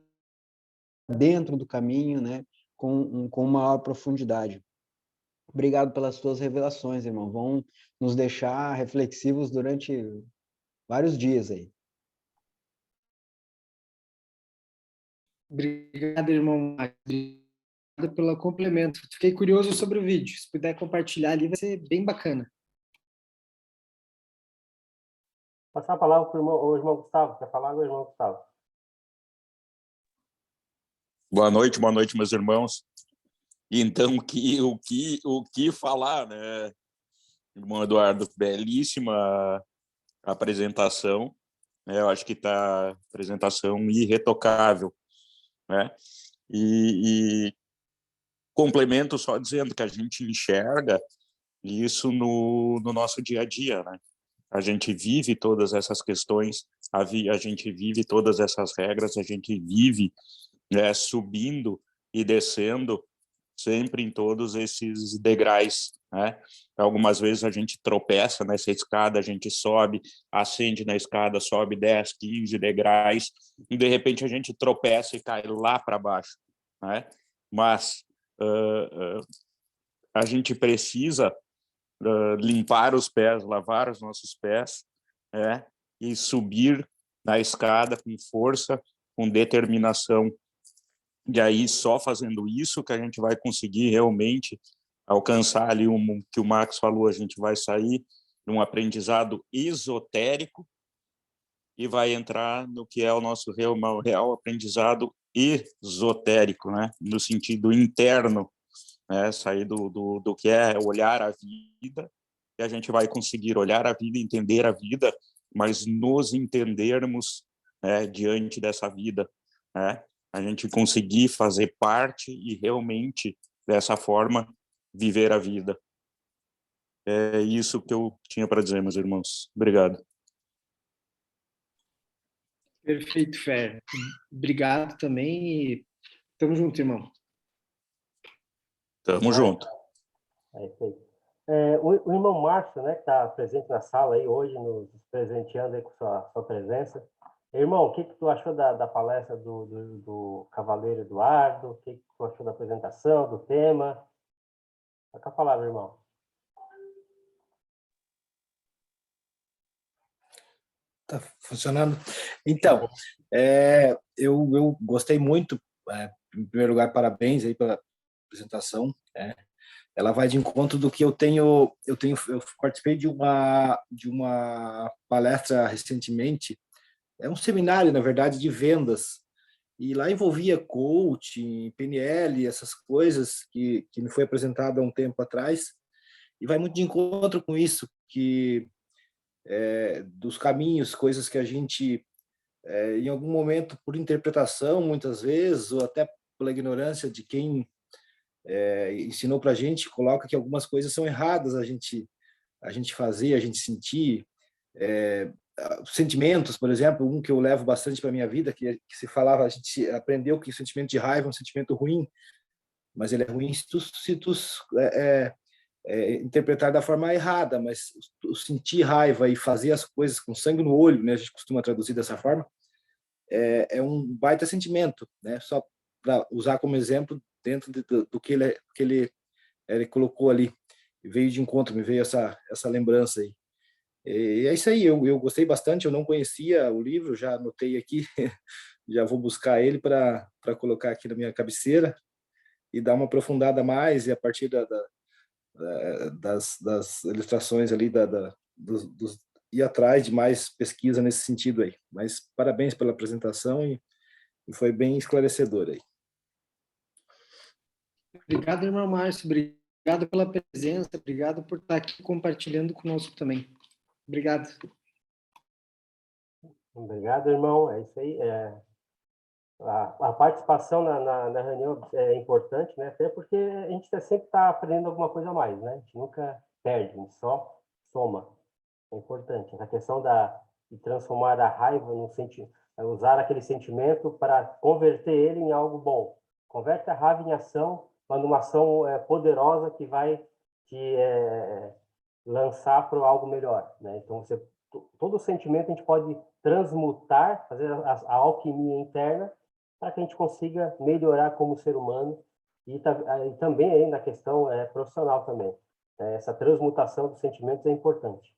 dentro do caminho, né, com maior profundidade. Obrigado pelas tuas revelações, irmão. Vão nos deixar reflexivos durante vários dias aí. Obrigado, irmão. Obrigado pelo complemento. Fiquei curioso sobre o vídeo. Se puder compartilhar ali, vai ser bem bacana. Passar a palavra para o irmão Gustavo. Quer falar agora, irmão Gustavo? Boa noite, meus irmãos. Então, o que falar, né? Irmão Eduardo, belíssima apresentação. Eu acho que está apresentação irretocável, né? E complemento só dizendo que a gente enxerga isso no nosso dia a dia, né? A gente vive todas essas questões, a gente vive todas essas regras, a gente vive subindo e descendo sempre em todos esses degraus, né? Algumas vezes a gente tropeça nessa escada, a gente sobe, ascende na escada, sobe 10, 15 degraus, e de repente a gente tropeça e cai lá para baixo, né? Mas a gente precisa limpar os pés, lavar os nossos pés, né? E subir na escada com força, com determinação. E aí, só fazendo isso que a gente vai conseguir realmente alcançar ali que o Max falou, a gente vai sair de um aprendizado esotérico e vai entrar no que é o nosso real aprendizado esotérico, né? No sentido interno, né? Sair do que é olhar a vida, e a gente vai conseguir olhar a vida, entender a vida, mas nos entendermos, né, diante dessa vida, né? A gente conseguir fazer parte e realmente, dessa forma, viver a vida. É isso que eu tinha para dizer, meus irmãos. Obrigado. Perfeito, Fer. Obrigado também e tamo junto, irmão. Tamo junto. É isso aí. O irmão Márcio, né, que está presente na sala aí hoje, nos presenteando aí com sua presença. Irmão, o que tu achou da palestra do Cavaleiro Eduardo? O que tu achou da apresentação, do tema? Tá com a palavra, irmão. Tá funcionando? Então, eu gostei muito. Em primeiro lugar, parabéns aí pela apresentação. Ela vai de encontro do que eu tenho. Eu participei de uma palestra recentemente. É um seminário, na verdade, de vendas. E lá envolvia coaching, PNL, essas coisas que me foi apresentado há um tempo atrás. E vai muito de encontro com isso, que dos caminhos, coisas que a gente, em algum momento, por interpretação, muitas vezes, ou até pela ignorância de quem ensinou para a gente, coloca que algumas coisas são erradas a gente fazer, a gente sentir. Sentimentos, por exemplo, um que eu levo bastante para minha vida, que se falava, a gente aprendeu que o sentimento de raiva é um sentimento ruim, mas ele é ruim se tu interpretar da forma errada, mas o sentir raiva e fazer as coisas com sangue no olho, né, a gente costuma traduzir dessa forma, é um baita sentimento, né, só para usar como exemplo dentro do que ele colocou ali. Veio de encontro, me veio essa lembrança aí. E é isso aí, eu gostei bastante, eu não conhecia o livro, já anotei aqui, já vou buscar ele para colocar aqui na minha cabeceira e dar uma aprofundada mais, e a partir das ilustrações ali, ir atrás de mais pesquisa nesse sentido aí. Mas parabéns pela apresentação e foi bem esclarecedor aí. Obrigado, irmão Márcio. Obrigado pela presença. Obrigado por estar aqui compartilhando conosco também. Obrigado. Obrigado, irmão. É isso aí. A participação na reunião é importante, né? Até porque a gente sempre está aprendendo alguma coisa a mais, né? A gente nunca perde, a gente só soma. É importante. A questão de transformar a raiva no sentimento, usar aquele sentimento para converter ele em algo bom. Converte a raiva em ação, quando uma ação poderosa que vai te lançar para algo melhor, né? Então, todo sentimento a gente pode transmutar, fazer a alquimia interna para que a gente consiga melhorar como ser humano e também aí na questão profissional também. Essa transmutação dos sentimentos é importante.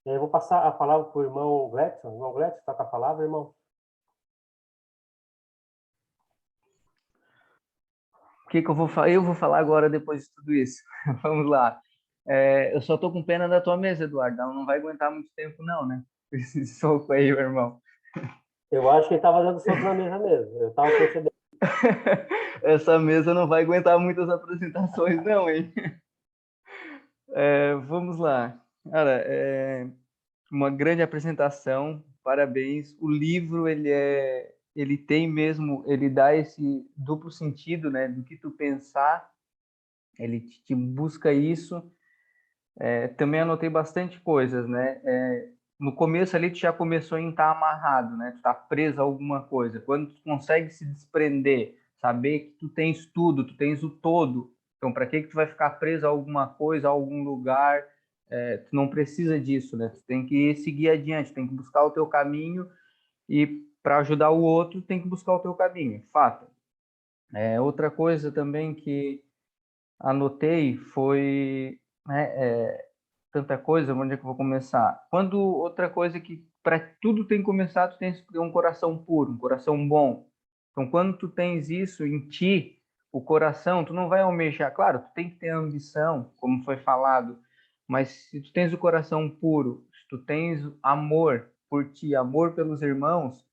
Eu vou passar a palavra para o irmão Gledson. Irmão Gledson, está com a palavra, irmão? O que eu vou falar? Eu vou falar agora depois de tudo isso. Vamos lá. Eu só tô com pena da tua mesa, Eduardo. Ela não vai aguentar muito tempo, não, né? Esse soco aí, meu irmão. Eu acho que ele estava dando soco na mesa mesmo. Eu estava percebendo. Essa mesa não vai aguentar muitas apresentações, não, hein? Vamos lá. Cara, uma grande apresentação. Parabéns. O livro, ele tem mesmo, ele dá esse duplo sentido, né? Do que tu pensar, ele te busca isso. Também anotei bastante coisas, né? No começo ali tu já começou em estar amarrado, né? Tu tá preso a alguma coisa. Quando tu consegue se desprender, saber que tu tens tudo, tu tens o todo. Então, para que tu vai ficar preso a alguma coisa, a algum lugar? Tu não precisa disso, né? Tu tem que seguir adiante, tem que buscar o teu caminho e para ajudar o outro tem que buscar o teu caminho, fato. Outra coisa também que anotei foi, né, tanta coisa, onde é que eu vou começar? Outra coisa que para tudo tem que começar, tu tens que ter um coração puro, um coração bom. Então, quando tu tens isso em ti, o coração, tu não vai almejar, claro, tu tem que ter ambição, como foi falado, mas se tu tens o coração puro, se tu tens amor por ti, amor pelos irmãos,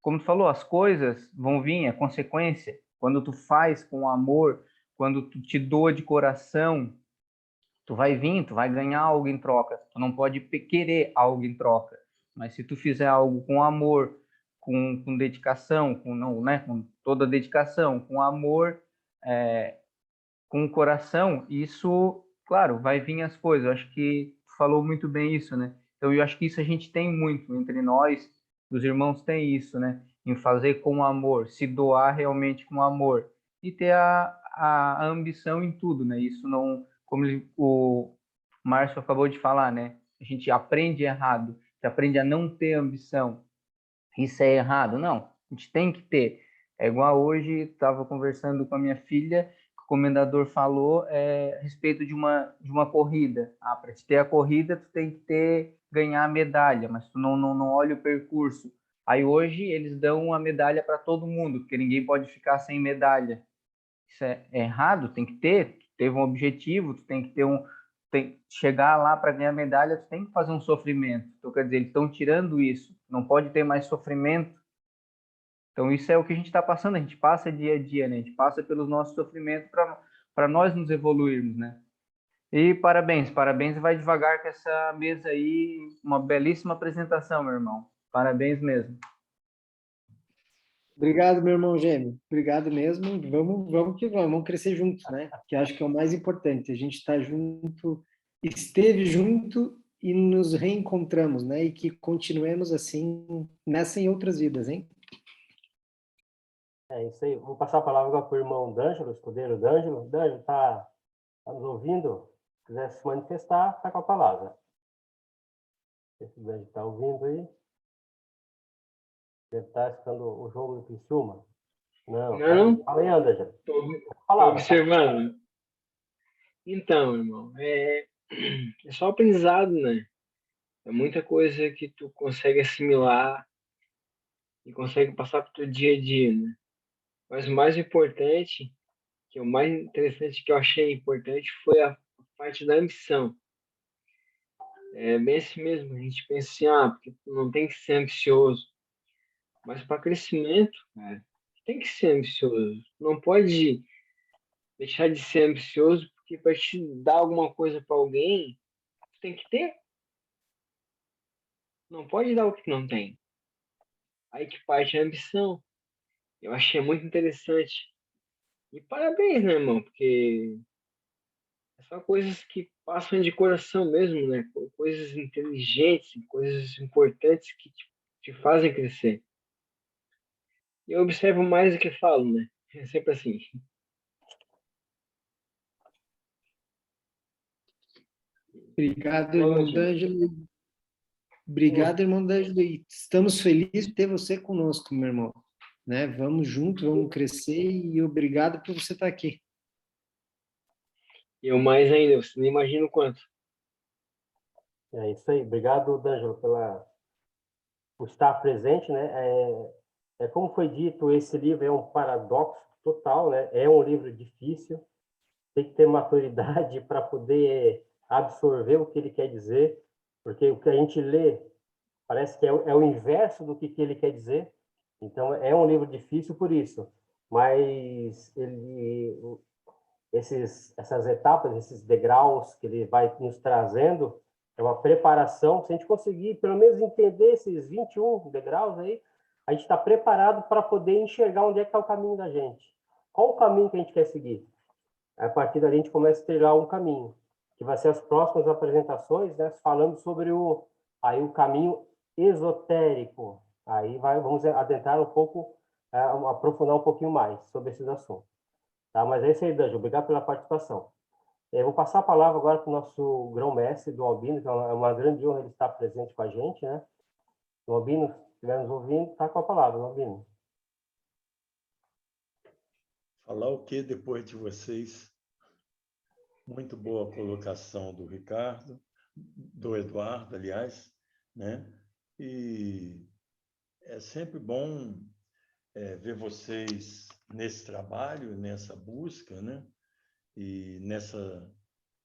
como tu falou, as coisas vão vir, é consequência. Quando tu faz com amor, quando tu te doa de coração, tu vai vir, tu vai ganhar algo em troca. Tu não pode querer algo em troca. Mas se tu fizer algo com amor, com dedicação, com toda dedicação, com amor, com o coração, isso, claro, vai vir as coisas. Eu acho que tu falou muito bem isso, né? Então, eu acho que isso a gente tem muito entre nós, Os irmãos têm isso, né? Em fazer com amor, se doar realmente com amor e ter a ambição em tudo, né? Isso não, como o Márcio acabou de falar, né? A gente aprende errado, a gente aprende a não ter ambição. Isso é errado? Não, a gente tem que ter. É igual hoje, estava conversando com a minha filha, o comendador falou a respeito de uma corrida. Ah, para te ter a corrida, tu tem que ganhar a medalha, mas tu não olha o percurso. Aí hoje eles dão uma medalha para todo mundo, porque ninguém pode ficar sem medalha. Isso é errado, tem que ter. Tu teve um objetivo, tu tem que ter chegar lá para ganhar medalha, tu tem que fazer um sofrimento. Então, quer dizer, eles estão tirando isso. Não pode ter mais sofrimento. Então, isso é o que a gente está passando. A gente passa dia a dia, né? A gente passa pelos nossos sofrimentos para nós nos evoluirmos, né? E parabéns, parabéns. Vai devagar com essa mesa aí. Uma belíssima apresentação, meu irmão. Parabéns mesmo. Obrigado, meu irmão gêmeo. Obrigado mesmo. Vamos que vamos. Vamos crescer juntos, né? Que acho que é o mais importante. A gente está junto, esteve junto e nos reencontramos, né? E que continuemos assim nessa e em outras vidas, hein? É isso aí. Vou passar a palavra agora para o irmão D'Angelo, escudeiro D'Angelo. D'Angelo, está nos ouvindo? Se quiser se manifestar, está com a palavra. Se o D'Angelo está ouvindo aí. Deve estar escutando o jogo do Criciúma. Não. Fala aí, D'Angelo. Estou observando. Então, irmão, é só aprendizado, né? É muita coisa que tu consegue assimilar e consegue passar para o teu dia a dia, né? Mas o mais importante, que é o mais interessante que eu achei importante, foi a parte da ambição. É bem assim mesmo, a gente pensa assim, porque tu não tem que ser ambicioso. Mas para crescimento, cara, tem que ser ambicioso. Não pode deixar de ser ambicioso, porque para te dar alguma coisa para alguém, tu tem que ter. Não pode dar o que não tem. Aí que parte a ambição. Eu achei muito interessante. E parabéns, né, irmão? Porque são coisas que passam de coração mesmo, né? Coisas inteligentes, coisas importantes que te fazem crescer. E eu observo mais do que falo, né? É sempre assim. Obrigado, irmão D'Angelo. Obrigado, irmão D'Angelo. E estamos felizes de ter você conosco, meu irmão. Né? Vamos juntos, vamos crescer e obrigado por você estar aqui. E eu mais ainda, você não imagina o quanto. É isso aí. Obrigado, D'Angelo, por estar presente, né? Como foi dito, esse livro é um paradoxo total, né? É um livro difícil, tem que ter maturidade para poder absorver o que ele quer dizer, porque o que a gente lê parece que é o inverso do que ele quer dizer. Então, é um livro difícil por isso. Mas essas etapas, esses degraus que ele vai nos trazendo, é uma preparação. Se a gente conseguir, pelo menos, entender esses 21 degraus aí, a gente está preparado para poder enxergar onde é que está o caminho da gente. Qual o caminho que a gente quer seguir? A partir daí, a gente começa a trilhar um caminho, que vai ser as próximas apresentações, né, falando sobre o caminho esotérico. Vamos adentrar um pouco, aprofundar um pouquinho mais sobre esses assuntos. Tá? Mas é isso aí, D'Angelo. Obrigado pela participação. Eu vou passar a palavra agora para o nosso grão-mestre do Albino, que é uma grande honra ele estar presente com a gente, né? O Albino, se estiver nos ouvindo, está com a palavra, Albino. Falar o que depois de vocês? Muito boa colocação do Ricardo, do Eduardo, aliás, né? E é sempre bom ver vocês nesse trabalho, nessa busca, né? E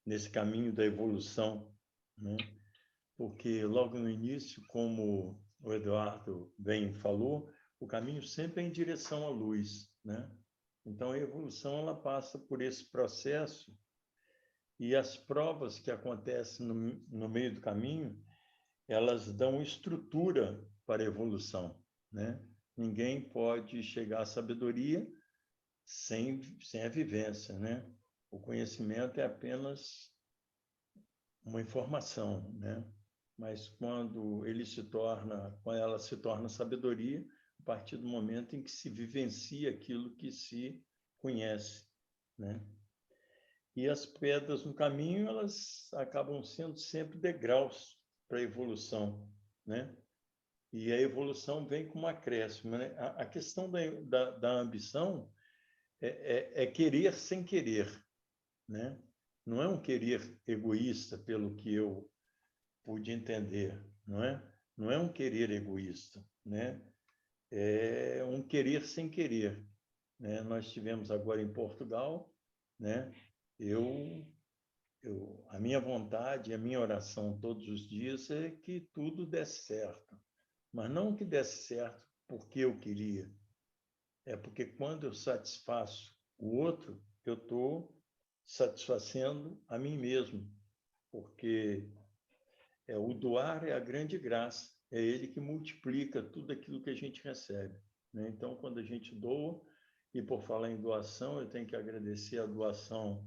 nesse caminho da evolução, né? Porque logo no início, como o Eduardo bem falou, o caminho sempre é em direção à luz, né? Então a evolução ela passa por esse processo e as provas que acontecem no meio do caminho, elas dão estrutura para a evolução, né? Ninguém pode chegar à sabedoria sem a vivência, né? O conhecimento é apenas uma informação, né? mas quando ela se torna sabedoria, a partir do momento em que se vivencia aquilo que se conhece, né? E as pedras no caminho, elas acabam sendo sempre degraus para a evolução, né? E a evolução vem com um acréscimo, né? A questão da ambição é querer sem querer, né? Não é um querer egoísta, pelo que eu pude entender, não é? Não é um querer egoísta, né? É um querer sem querer, né? Nós tivemos agora em Portugal, né? A minha vontade, a minha oração todos os dias é que tudo desse certo, mas não que desse certo porque eu queria, é porque quando eu satisfaço o outro, eu estou satisfazendo a mim mesmo, porque o doar é a grande graça, é ele que multiplica tudo aquilo que a gente recebe, né? Então, quando a gente doa, e por falar em doação, eu tenho que agradecer a doação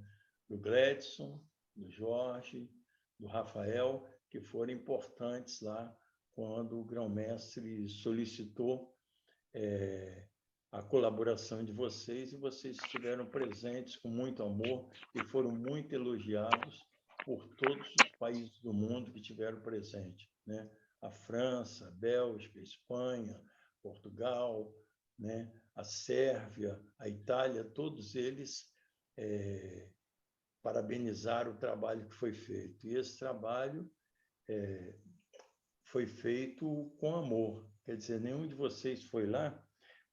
do Gladson, do Jorge, do Rafael, que foram importantes lá quando o grão-mestre solicitou a colaboração de vocês, e vocês estiveram presentes com muito amor e foram muito elogiados por todos os países do mundo que tiveram presente, né? A França, a Bélgica, a Espanha, Portugal, né? A Sérvia, a Itália, todos eles parabenizaram o trabalho que foi feito. E esse trabalho foi feito com amor. Quer dizer, nenhum de vocês foi lá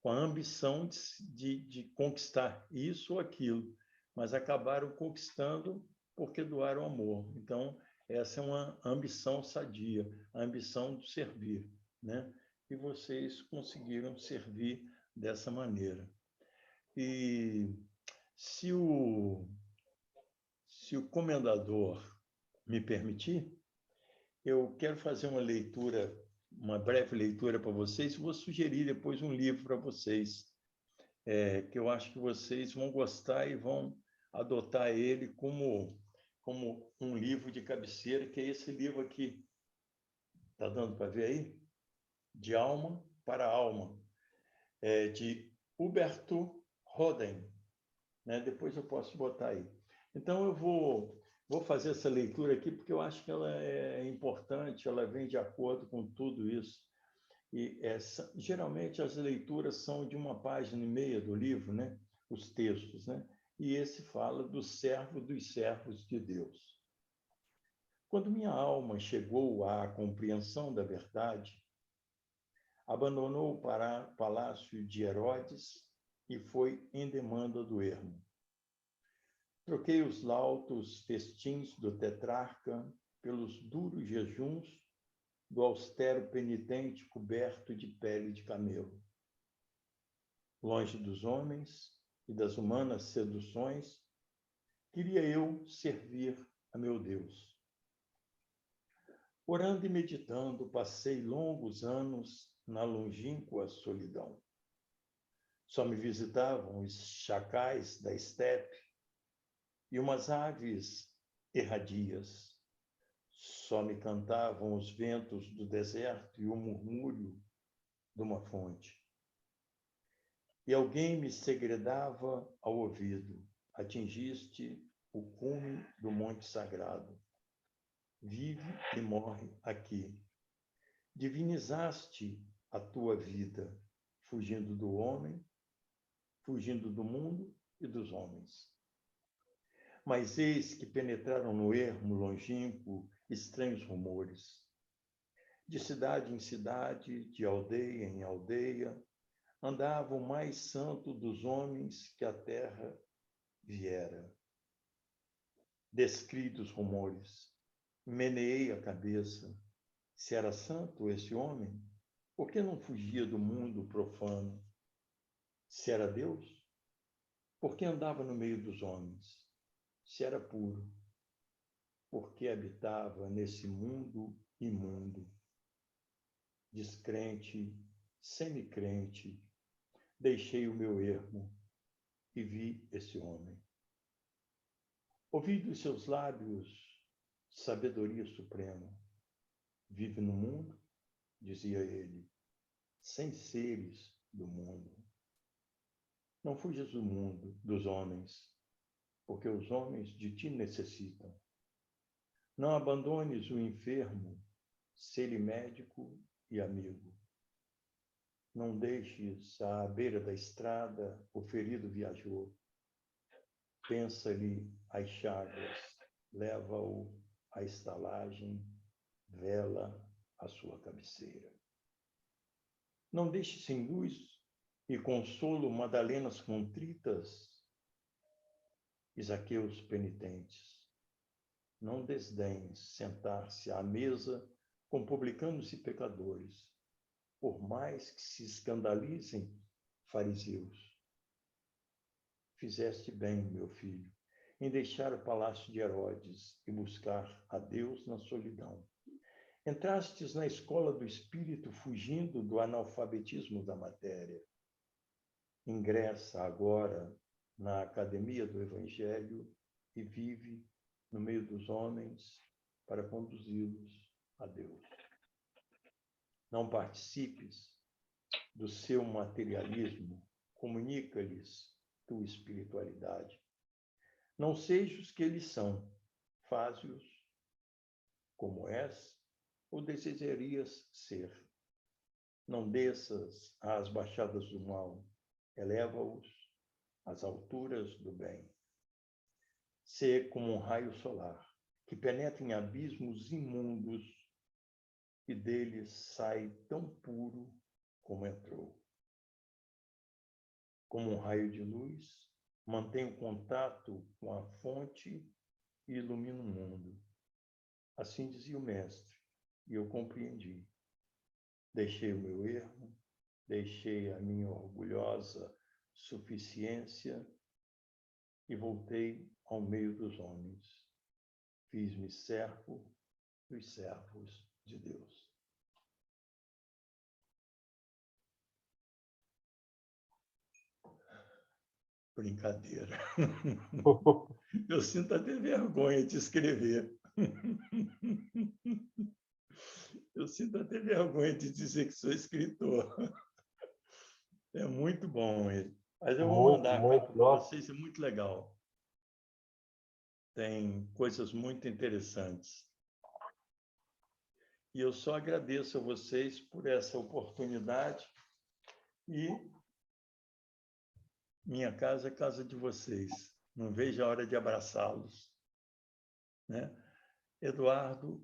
com a ambição de conquistar isso ou aquilo, mas acabaram conquistando porque doaram amor. Então, essa é uma ambição sadia, a ambição do servir, né? E vocês conseguiram servir dessa maneira. E se o comendador me permitir, eu quero fazer uma leitura, uma breve leitura para vocês, e vou sugerir depois um livro para vocês, que eu acho que vocês vão gostar e vão adotar ele como um livro de cabeceira, que é esse livro aqui. Está dando para ver aí? De Alma para Alma, de Huberto Roden, né? Depois eu posso botar aí. Então, eu vou fazer essa leitura aqui, porque eu acho que ela é importante, ela vem de acordo com tudo isso. E geralmente as leituras são de uma página e meia do livro, né? Os textos, né? E esse fala do servo dos servos de Deus. Quando minha alma chegou à compreensão da verdade, abandonou o palácio de Herodes e foi em demanda do ermo. Troquei os lautos festins do tetrarca pelos duros jejuns do austero penitente coberto de pele de camelo. Longe dos homens e das humanas seduções, queria eu servir a meu Deus. Orando e meditando, passei longos anos na longínqua solidão. Só me visitavam os chacais da estepe e umas aves erradias. Só me cantavam os ventos do deserto e o murmúrio de uma fonte. E alguém me segredava ao ouvido: atingiste o cume do monte sagrado. Vive e morre aqui. Divinizaste a tua vida, fugindo do homem, fugindo do mundo e dos homens. Mas eis que penetraram no ermo longínquo estranhos rumores. De cidade em cidade, de aldeia em aldeia, andava o mais santo dos homens que a terra viera. Descridos os rumores, meneei a cabeça. Se era santo esse homem, por que não fugia do mundo profano? Se era Deus, por que andava no meio dos homens? Se era puro, por que habitava nesse mundo imundo? Descrente, semicrente, deixei o meu ermo e vi esse homem. Ouvi dos seus lábios sabedoria suprema. vive no mundo, dizia ele, sem seres do mundo. Não fujas do mundo, dos homens, porque os homens de ti necessitam. Não abandones o enfermo, ser-lhe médico e amigo. Não deixes à beira da estrada o ferido viajor. Pensa-lhe as chagas, leva-o à estalagem, vela a sua cabeceira. Não deixe sem luz e consolo madalenas contritas e Zaqueus penitentes. Não desdenhes sentar-se à mesa com publicanos e pecadores, por mais que se escandalizem fariseus. Fizeste bem, meu filho, em deixar o palácio de Herodes e buscar a Deus na solidão. Entrastes na escola do Espírito, fugindo do analfabetismo da matéria. Ingressa agora na academia do Evangelho e vive no meio dos homens para conduzi-los a Deus. Não participes do seu materialismo, comunica-lhes tua espiritualidade. Não seja os que eles são, faze-os como és ou desejarias ser. Não desças às baixadas do mal, eleva-os às alturas do bem. Sê como um raio solar, que penetra em abismos imundos e deles sai tão puro como entrou. Como um raio de luz, mantém o contato com a fonte e ilumina o mundo. Assim dizia o Mestre, e eu compreendi. Deixei o meu erro, deixei a minha orgulhosa suficiência e voltei ao meio dos homens. Fiz-me servo dos servos de Deus. Brincadeira. Eu sinto até vergonha de escrever. Eu sinto até vergonha de dizer que sou escritor. É muito bom ele. Mas eu vou mandar para vocês, é muito legal. Tem coisas muito interessantes. E eu só agradeço a vocês por essa oportunidade e minha casa é casa de vocês. Não vejo a hora de abraçá-los. Né? Eduardo,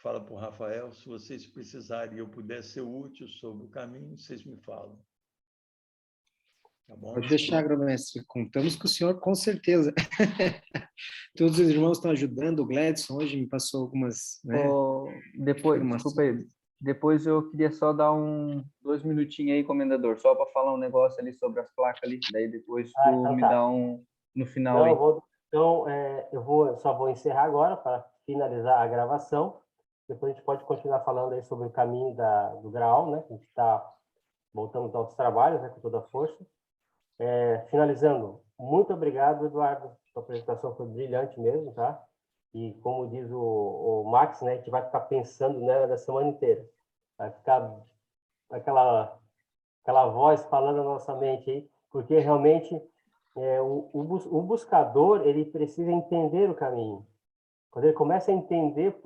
fala para o Rafael, se vocês precisarem e eu puder ser útil sobre o caminho, vocês me falam. Tá bom? Pode deixar, agromestre. Contamos com o senhor, com certeza. Todos os irmãos estão ajudando. O Gladson hoje me passou algumas... Né, depois, desculpa aí. Depois eu queria só dar 2 minutinhos aí, comendador, só para falar um negócio ali sobre as placas ali. Daí depois tu então me tá. dá no final aí. Eu só vou encerrar agora para finalizar a gravação. Depois a gente pode continuar falando aí sobre o caminho do Graal, né? A gente está voltando aos nossos trabalhos, né, com toda a força. Finalizando, muito obrigado, Eduardo. Sua apresentação foi brilhante mesmo, tá? E como diz o Max, né, a gente vai ficar pensando nela a semana inteira. Vai ficar aquela voz falando na nossa mente aí, porque realmente o buscador, ele precisa entender o caminho. Quando ele começa a entender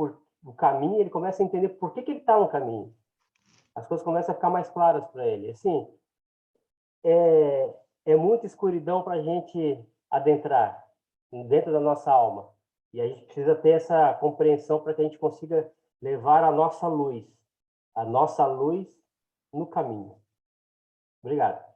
o caminho, ele começa a entender por que ele está no caminho. As coisas começam a ficar mais claras para ele. Assim, é muita escuridão para a gente adentrar dentro da nossa alma. E a gente precisa ter essa compreensão para que a gente consiga levar a nossa luz no caminho. Obrigado.